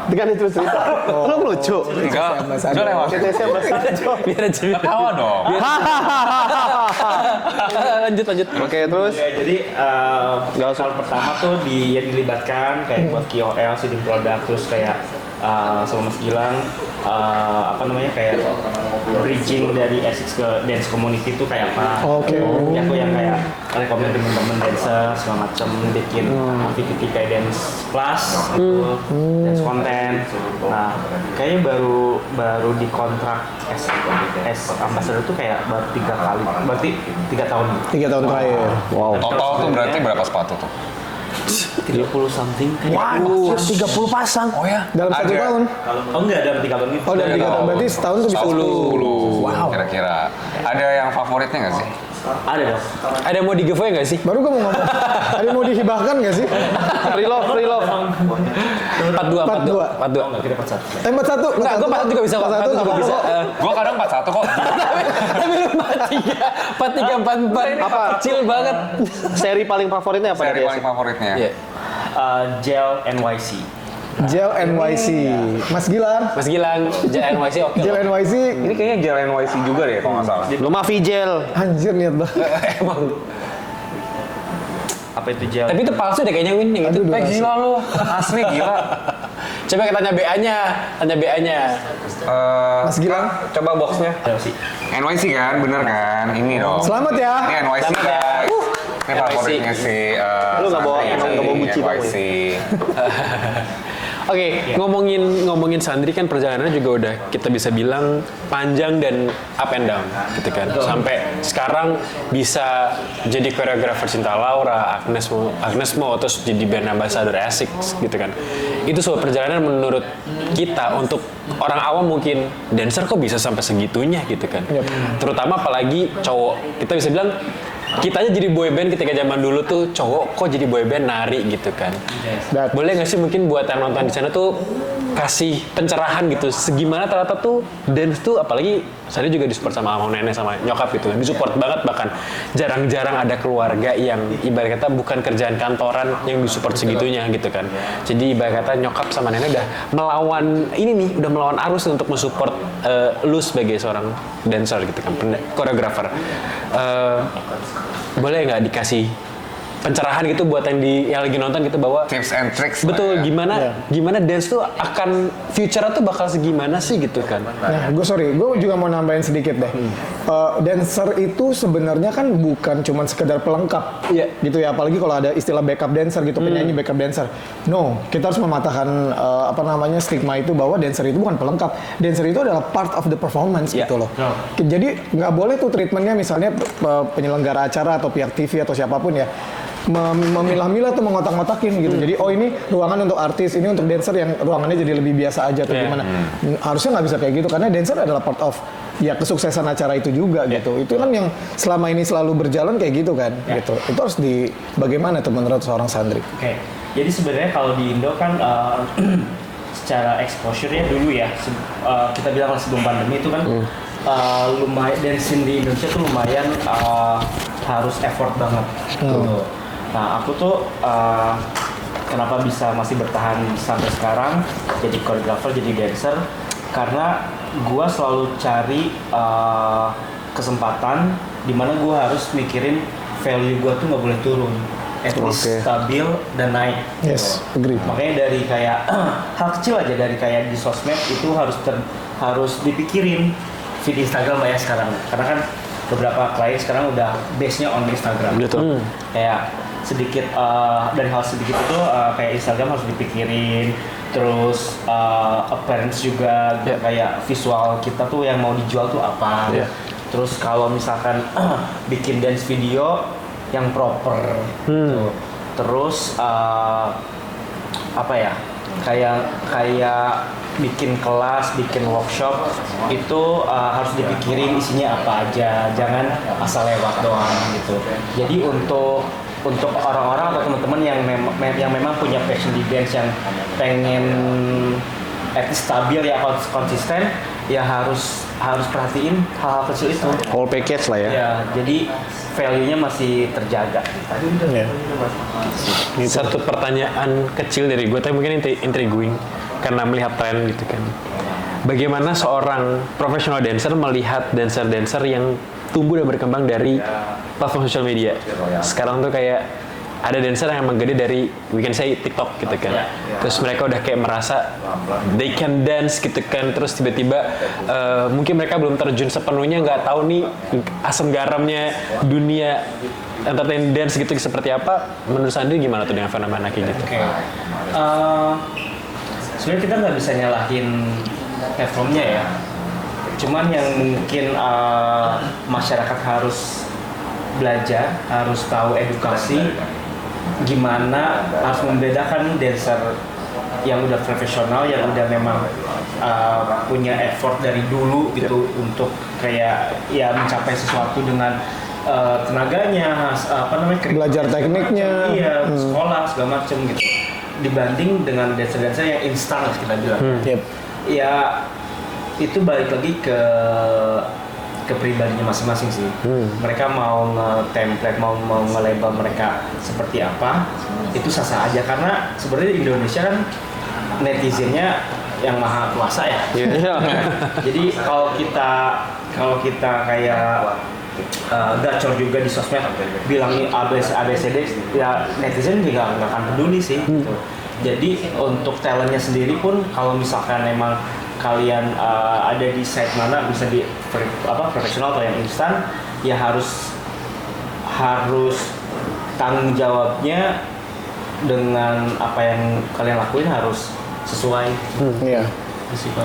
Kan itu cerita. Lo ngelucu. enggak, udah lewat. ITC ambasador. Biar aja. Ketawa dong. lanjut. Oke terus. Ya, jadi hal pertama tuh dilibatkan kayak buat KOL, seeding produk, terus kayak sama Mas Gilang apa namanya kayak bridging dari Essex ke dance community itu kayak apa. Oke. Ya aku yang kayak rekomend temen-temen dancer segala macem bikin activity kayak dance class gitu, dance content. Nah kayaknya baru dikontrak as ambassador tuh kayak baru 3 kali, berarti 3 tahun. 3 tahun terakhir. Wow. Total tuh berarti berapa sepatu tuh? 30 something kayak. 30 pasang. Oh ya? Dalam 1 Ada. tahun. Oh enggak dalam 3 tahun itu. Oh, dalam 3 tahun berarti setahun tuh bisa 10. Wow. Kira-kira. Ada yang favoritnya nggak sih? Ada dong. Ada yang mau di giveaway nggak sih? Baru gue mau ngomong. Ada yang mau dihibahkan nggak sih? Free love. 42. Enggak kita 41. 41. Enggak, gue 41 juga bisa. 41 juga bisa. Gua kadang 41 kok. Tapi lu 43, 44. Apa? Kecil banget. Seri paling favoritnya apa Seri dari paling Essex? favoritnya. Iya. Gel NYC. Gel NYC. Mas Gilang. Mas Gilang, NYC oke. Gel NYC. Ini kayaknya gel NYC juga deh kalau nggak salah. Lu mah Vigel. Anjir niat banget. Emang. Apa itu gel? Tapi itu palsu deh kayaknya Win yang itu. Aduh, durasi. Gila lu, asli gila. Coba kita tanya BA-nya. Mas Gilang. Coba boxnya. NYC. NYC kan, bener kan? Ini dong. Selamat ya. Ini NYC Selamat ya. guys. Ini NYC. favoritnya si Lu nggak bawa- Sandri, emang nggak bawa Gucci dong, NYC. Oke, ngomongin Sandri kan perjalanannya juga udah kita bisa bilang panjang dan up and down gitu kan. Sampai sekarang bisa jadi koreografer Cinta Laura, Agnes Mo terus jadi brand ambassador Essex gitu kan. Itu sebuah perjalanan menurut kita untuk orang awam mungkin dancer kok bisa sampai segitunya gitu kan. Terutama apalagi cowok. Kita bisa bilang kita aja jadi boyband ketika zaman dulu tuh cowok kok jadi boyband nari gitu kan. Dat. Boleh nggak sih mungkin buat yang nonton di sana tuh kasih pencerahan gitu segimana ternyata tuh dance tuh apalagi saya juga disupport sama almarhum nenek sama nyokap gitu disupport banget, bahkan jarang-jarang ada keluarga yang ibarat kata bukan kerjaan kantoran yang disupport segitunya gitu kan. Jadi ibarat kata nyokap sama nenek udah melawan udah melawan arus untuk mensupport lu sebagai seorang dancer gitu kan, koreografer. Boleh nggak dikasih pencerahan gitu buat yang lagi nonton gitu bahwa Tips and tricks. betul lah ya. gimana dance tuh akan future-nya tuh bakal segimana sih gitu kan. Nah, gue juga mau nambahin sedikit deh. Dancer itu sebenarnya kan bukan cuma sekedar pelengkap, Iya. gitu ya. Apalagi kalau ada istilah backup dancer gitu, penyanyi backup dancer. No, kita harus mematahkan stigma itu bahwa dancer itu bukan pelengkap. Dancer itu adalah part of the performance Iya. gitu loh. Jadi nggak boleh tuh treatmentnya misalnya penyelenggara acara atau pihak TV atau siapapun ya. Memilah-milah tuh mengotak-ngotakin gitu. Jadi ini ruangan untuk artis, ini untuk dancer yang ruangannya jadi lebih biasa aja atau gimana. Harusnya nggak bisa kayak gitu karena dancer adalah part of ya kesuksesan acara itu juga gitu. Itu kan yang selama ini selalu berjalan kayak gitu kan gitu. Itu harus bagaimana tuh menurut seorang Sandri? Oke. Jadi sebenarnya kalau di Indo kan secara exposure-nya dulu ya kita bilang lah sebelum pandemi itu kan lumayan dari scene di Indonesia tuh lumayan harus effort banget gitu. Nah aku tuh kenapa bisa masih bertahan sampai sekarang jadi koreografer, jadi dancer karena gua selalu cari kesempatan di mana gua harus mikirin value gua tuh nggak boleh turun, at least stabil dan naik. Yes, agree. Makanya dari kayak hal kecil aja dari kayak di sosmed itu harus dipikirin feed Instagram lah ya sekarang, karena kan beberapa klien sekarang udah base-nya on Instagram. Betul. Kayak sedikit dari hal sedikit itu kayak Instagram harus dipikirin, terus appearance juga kayak visual kita tuh yang mau dijual tuh apa. Terus kalau misalkan bikin dance video yang proper, gitu. Terus apa ya? Kayak bikin kelas, bikin workshop itu harus dipikirin isinya apa aja, jangan asal lewat doang gitu. Jadi untuk orang-orang atau teman-teman yang memang punya passion di dance, yang pengen at least stabil ya, konsisten, ya harus perhatiin hal-hal kecil itu. Whole package lah ya. Ya, jadi value-nya masih terjaga. Satu pertanyaan kecil dari gue, tapi mungkin intriguing karena melihat tren gitu kan. Bagaimana seorang profesional dancer melihat dancer-dancer yang tumbuh dan berkembang dari platform sosial media? Sekarang tuh kayak ada dancer yang emang gede dari we can say TikTok gitu kan. Terus mereka udah kayak merasa they can dance gitu kan. Terus tiba-tiba mungkin mereka belum terjun sepenuhnya, nggak tahu nih asam garamnya dunia entertain dance gitu seperti apa. Menurut Sandri gimana tuh dengan fenomena kayak gitu? Sebenarnya kita nggak bisa nyalahin platformnya ya. Cuman yang mungkin masyarakat harus belajar, harus tahu edukasi gimana harus membedakan dancer yang udah profesional, yang udah memang punya effort dari dulu gitu untuk kayak ya mencapai sesuatu dengan tenaganya, Belajar tekniknya, iya, sekolah segala macem gitu. Dibanding dengan dancer-dancer yang instan lah kita bilang. Ya itu balik lagi ke pribadinya masing-masing sih. Mereka mau nge-template, mau nge-label mereka seperti apa, itu sah-sah aja. Karena sebenarnya di Indonesia kan netizennya yang maha kuasa ya. Jadi kalau kita kayak gacor juga di sosmed bilang ABCD, ya netizen juga nggak akan peduli sih. Gitu. Jadi untuk talentnya sendiri pun kalau misalkan memang kalian ada di site mana, bisa di profesional atau yang instan, ya harus tanggung jawabnya dengan apa yang kalian lakuin harus sesuai. Iya.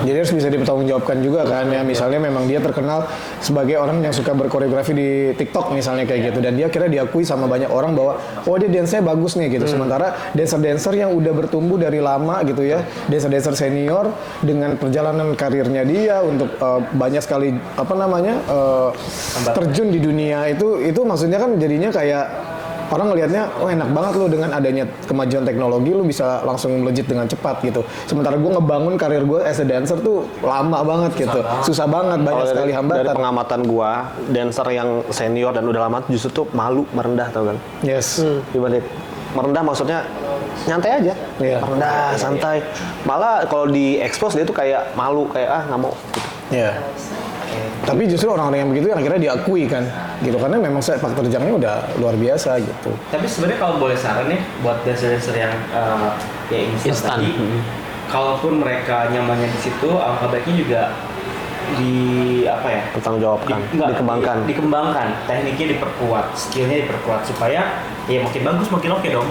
Jadi harus bisa dipertanggungjawabkan juga kan ya. Misalnya memang dia terkenal sebagai orang yang suka berkoreografi di TikTok misalnya kayak gitu, dan dia kira diakui sama banyak orang bahwa oh dia dance-nya bagus nih gitu. Sementara dancer-dancer yang udah bertumbuh dari lama gitu ya, dancer-dancer senior dengan perjalanan karirnya dia untuk banyak sekali terjun di dunia itu maksudnya kan jadinya kayak orang ngelihatnya, oh enak banget lo dengan adanya kemajuan teknologi lo bisa langsung melejit dengan cepat gitu. Sementara gue ngebangun karir gue as a dancer tuh lama banget gitu, susah banget, banyak sekali hambatan. Dari pengamatan gue, dancer yang senior dan udah lama justru tuh malu merendah, tau kan? Yes. Dibanding merendah maksudnya nyantai aja, merendah, santai. Malah kalau di expose dia tuh kayak malu, kayak nggak mau. Gitu. Iya. Tapi justru orang-orang yang begitu yang akhirnya diakui kan, gitu, karena memang faktor terjangnya udah luar biasa gitu. Tapi sebenarnya kalau boleh saran nih buat dancer-dancer yang kayak instan tadi, kalaupun mereka nyamannya di situ, alangkah baiknya juga pertanggungjawabkan, dikembangkan, tekniknya diperkuat, skillnya diperkuat supaya ya makin bagus, makin oke dong.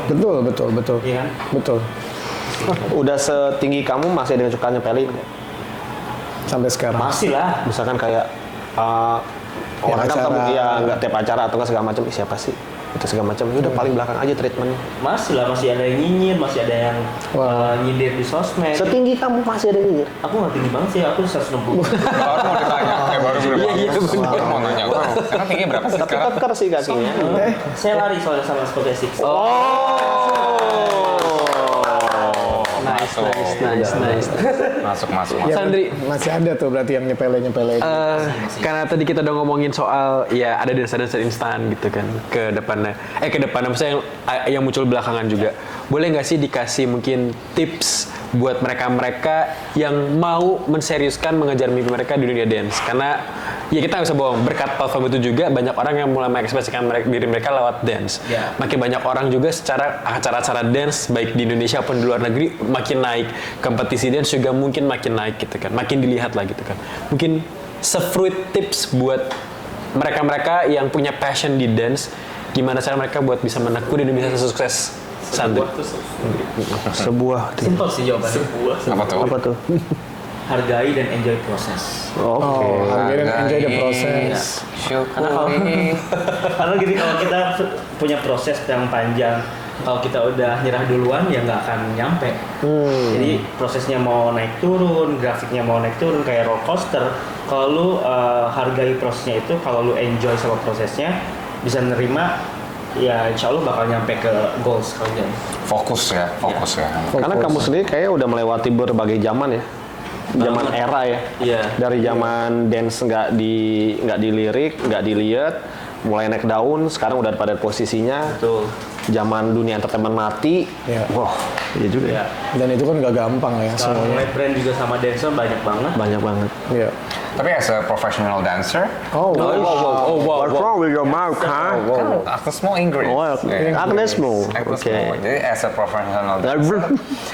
Betul. Iya kan? Betul. Udah setinggi kamu masih ada yang suka nyepelin nggak? Sampai sekarang. Masih lah. Misalkan kayak orang kan nggak tiap acara atau segala macam, siapa sih itu segala macam, ya udah paling belakang aja treatmentnya. Masih lah, masih ada yang nyinyir, masih ada yang nyindir di sosmed. Setinggi kamu masih ada yang nyindir? Aku nggak tinggi banget sih, aku 160. Baru mau ditanya, baru mau nanya. Sekarang tinggi berapa sih Tapi sekarang? keker sih kakinya. Saya lari soalnya sama seperti Six. Nice. Masuk. Ya, Sandri, masih ada tuh berarti yang nyepele. karena tadi kita udah ngomongin soal ya ada dancer-dancer instan gitu kan ke depannya maksudnya yang muncul belakangan juga. Boleh nggak sih dikasih mungkin tips buat mereka yang mau menseriuskan mengejar mimpi mereka di dunia dance? Karena ya kita nggak bisa bohong, berkat platform itu juga banyak orang yang mulai mengekspresikan diri mereka lewat dance. Makin banyak orang juga secara acara-acara dance baik di Indonesia maupun di luar negeri makin naik, kompetisi dance juga mungkin makin naik gitu kan, makin dilihat lah gitu kan. Mungkin se-fruit tips buat mereka-mereka yang punya passion di dance, gimana cara mereka buat bisa menekuni dan bisa sukses. Sandri. Sebuah Simpel sih jawabannya. apa tuh? Hargai dan enjoy proses. Hargai dan enjoy the process. Karena gini, kalau kita punya proses yang panjang, kalau kita udah nyerah duluan ya nggak akan nyampe. Jadi prosesnya mau naik turun, grafiknya mau naik turun kayak roller coaster. Kalau lu hargai prosesnya itu, kalau lu enjoy sama prosesnya, bisa nerima, ya insya Allah bakal nyampe ke goals kalian. Fokus ya. Karena kamu sendiri kayaknya udah melewati berbagai zaman ya. Zaman era ya. Iya. Dari zaman dance nggak dilirik, nggak dilihat, mulai naik daun, sekarang udah pada posisinya. Betul. zaman dunia entertainment mati. Iya. Wah, iya juga ya. Ya. Dan itu kan nggak gampang lah ya Sekarang semuanya. mulai brand juga sama dancer banyak banget. Banyak banget. Iya. Tapi as a professional dancer, Oh, What's wrong with your mouth, huh? kan Agnes Mo Inggris. Oh, Agnes Mo. Agnes Oke. Mo. Jadi as a professional dancer,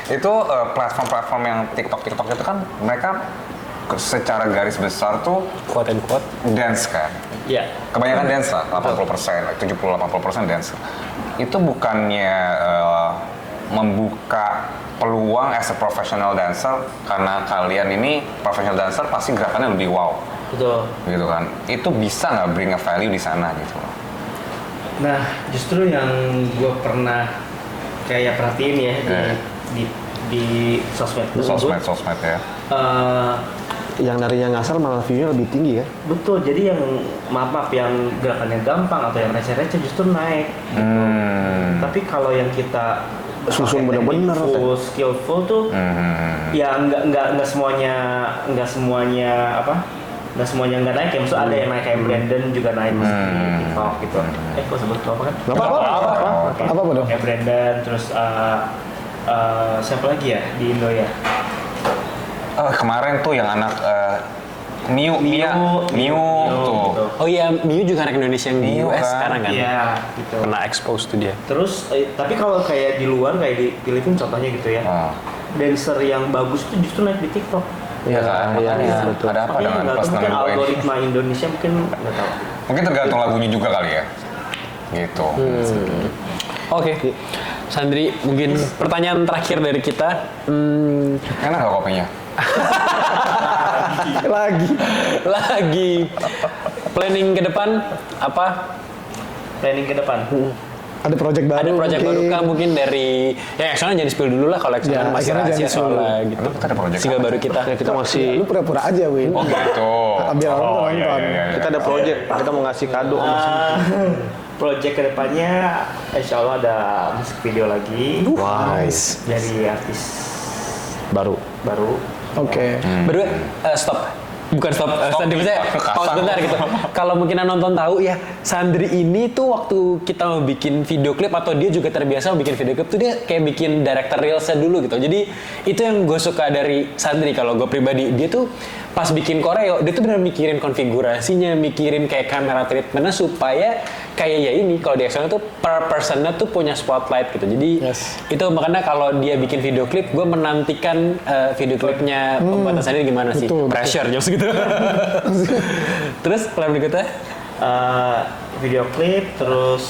itu platform-platform yang TikTok itu kan mereka secara garis besar tuh Quote and quote. dance kan. Iya. Kebanyakan dance lah, 80%, 70-80% dance. Itu bukannya membuka peluang as a professional dancer karena kalian ini professional dancer pasti gerakannya lebih wow, Betul. gitu kan? Itu bisa nggak bring a value di sana gitu? Nah, justru yang gue pernah kayak perhatiin ya di sosmed tersebut. Sosmed ya. eh, Yang darinya ngasal malah view-nya lebih tinggi ya. betul. Jadi yang maaf yang gerakannya gampang atau yang receh-receh justru naik. Gitu. Tapi kalau yang kita Susun pakai bener-bener, teknik full, skillful tuh, ya nggak semuanya nggak naik ya. Maksudnya ada yang naik kayak Brandon juga naik di TikTok gitu. Kok sebut apa kan? Nggak apa-apa. Oke. Apa dong? Kayak Brandon, terus siapa lagi ya di Indo ya? Kemarin tuh yang anak Miu tuh. gitu. Oh iya, Miu juga anak Indonesia yang di Miu US kan. sekarang kan. Iya, gitu. Kena expose tuh dia. Terus, tapi kalau kayak di luar, kayak di Filipina contohnya gitu ya, dancer yang bagus itu justru naik di TikTok. Iya kan? Iya, Makanya betul. ada apa Makanya dengan nggak plus tahu, mungkin dengan gue ini? algoritma Indonesia mungkin nggak tahu. Mungkin tergantung lagunya juga kali ya. Gitu. Oke. Sandri, mungkin pertanyaan terakhir dari kita. Enak gak kopinya? Lagi planning ke depan apa? Planning ke depan. Ada project baru. Ada project baru mungkin. kah mungkin dari ya Exxon jangan spill dulu lah kalau Exxon Ya, kan masih Exxon jangan rahasia di-spill soalnya dulu. gitu. Emang kita ada project Single apa? baru kita. Ya, kita masih Lu pura-pura aja, Win. Oh gitu. Biar orang tuh iya, nonton. iya, iya. kita ada project, kita mau ngasih kado. Project ke depannya, insya Allah ada musik video lagi Nice. dari artis Baru. baru. Oke. Berdua stop. Bukan stop, Sandri saya Kasar. pause bentar gitu. Kalau mungkin yang nonton tahu ya, Sandri ini tuh waktu kita mau bikin video klip atau dia juga terbiasa mau bikin video klip tuh dia kayak bikin director reelsnya dulu gitu. Jadi itu yang gue suka dari Sandri kalau gue pribadi. Dia tuh pas bikin koreo, dia tuh benar mikirin konfigurasinya, mikirin kayak kamera treatmentnya supaya kayak ya ini kalau di Exxon tuh per personnya tuh punya spotlight gitu. Jadi Yes. itu makanya kalau dia bikin video klip, gue menantikan video klipnya pembuatan Sandri gimana sih? betul, betul. Pressure jokes gitu. Terus plan berikutnya? Video klip, terus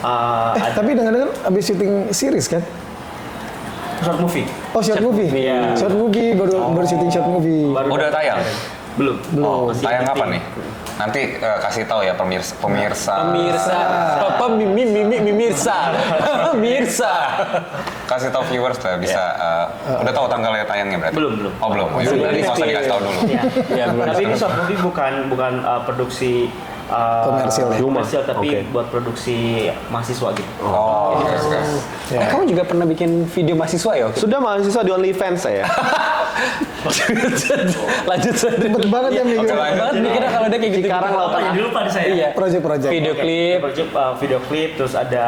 ada Tapi dengar-dengar abis syuting series kan? short movie. Oh, short movie. iya. Short movie baru syuting short movie. Udah tayang? Belum. Oh, Masih tayang editing. kapan nih? Nanti kasih tahu ya pemirsa. Pemirsa, pemirsa. Kasih tahu viewers lah bisa. Udah tahu tanggalnya tayangnya berarti? Belum. Oh belum. Ya, berarti nggak usah dikasih tahu dulu. Iya. Iya, belum. Tapi ini short movie bukan produksi Komersil ya? komersil, tapi Oke. buat produksi mahasiswa gitu. Oh, yes. Kamu juga pernah bikin video mahasiswa ya? Sudah mahasiswa di OnlyFans saya. Lanjut Sandri. Cepet banget ya mikir. Oke, lanjut. banget mikirnya kalau dia kayak gitu. Cikarang Lautan. Jadi lupa di saya. Iya. Project-project. Video Oke, klip. video klip, terus ada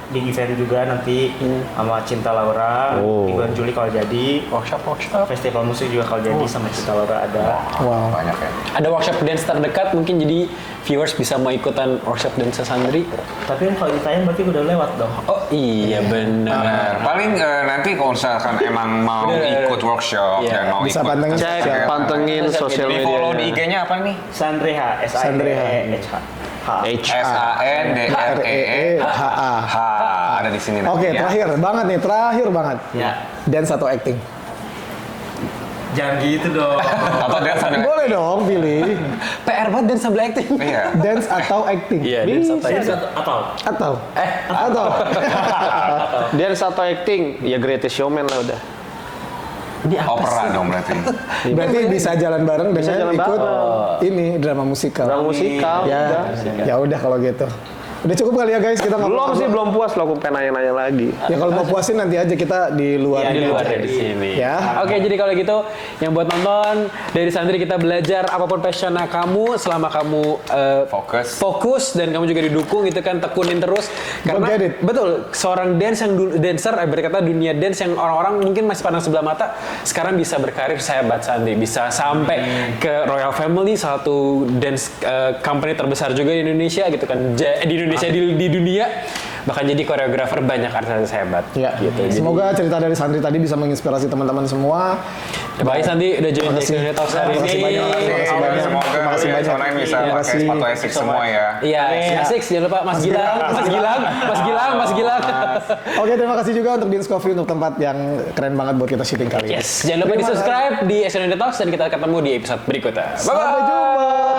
big event juga nanti sama Cinta Laura di bulan Juli kalau jadi. Workshop. Festival musik juga kalau jadi sama Cinta Laura ada. Wow. Banyak ya. Ada workshop dance terdekat mungkin jadi viewers bisa mau ikutan workshop dance Sandri. Tapi kan kalau ditayang berarti udah lewat dong. Oh iya benar. Nah, paling nanti kalau misalkan emang mau Bener. ikut workshop Iya. dan mau Bisa ikut pantengin. Cek, kayak- pantengin Sosial sosial Di media. follow di IG-nya apa nih? Sandreha, S-A-N-D-E-H. SANDREE H. Ada di sini. Oke, nanti ya. terakhir banget. Ya. Dance atau acting? Jangan gitu dong. Atau dia sambil Boleh dong pilih. PR banget dance sambil acting. Iya. Dance atau acting? Iya, dance atau Bisa atau Atau? Atau? Dia satu acting, ya Greatest Showman lah udah. Ini apa Opera sih? dong berarti. Berarti bisa jalan bareng dengan jalan ikut bareng. ini drama musikal. Drama musikal, Ya, udah. ya udah kalau gitu. Udah cukup kali ya guys kita Belum sih, belum puas loh, aku pengen nanya-nanya lagi. Ya kalau mau puasin nanti aja kita di luar. Di luar aja. dari sini. Ya. Oke, jadi kalau gitu yang buat nonton dari Sandri kita belajar apapun passion kamu selama kamu fokus dan kamu juga didukung gitu kan, tekunin terus karena get it. betul seorang dancer berkata dunia dance yang orang-orang mungkin masih pandang sebelah mata sekarang bisa berkarir sehebat Sandri, bisa sampai ke Royal Family, satu dance company terbesar juga di Indonesia gitu kan, di Indonesia di dunia, bahkan jadi koreografer banyak artis hebat. Ya. Gitu. Semoga cerita dari Sandri tadi bisa menginspirasi teman-teman semua. Baik Sandi udah join di Extraordinary Talks hari Terima kasih ini. banyak. Terima kasih banyak. Semoga Terima kasih kalian banyak. Sonai bisa Terima pakai kasih. sepatu Asics semua ya. Iya, Six jangan lupa Mas Gilang. Oke, terima kasih juga untuk Dean's Coffee untuk tempat yang keren banget buat kita syuting kali ini. Yes, jangan lupa di subscribe di Extraordinary Talks dan kita ketemu di episode berikutnya. Bye bye. Sampai jumpa.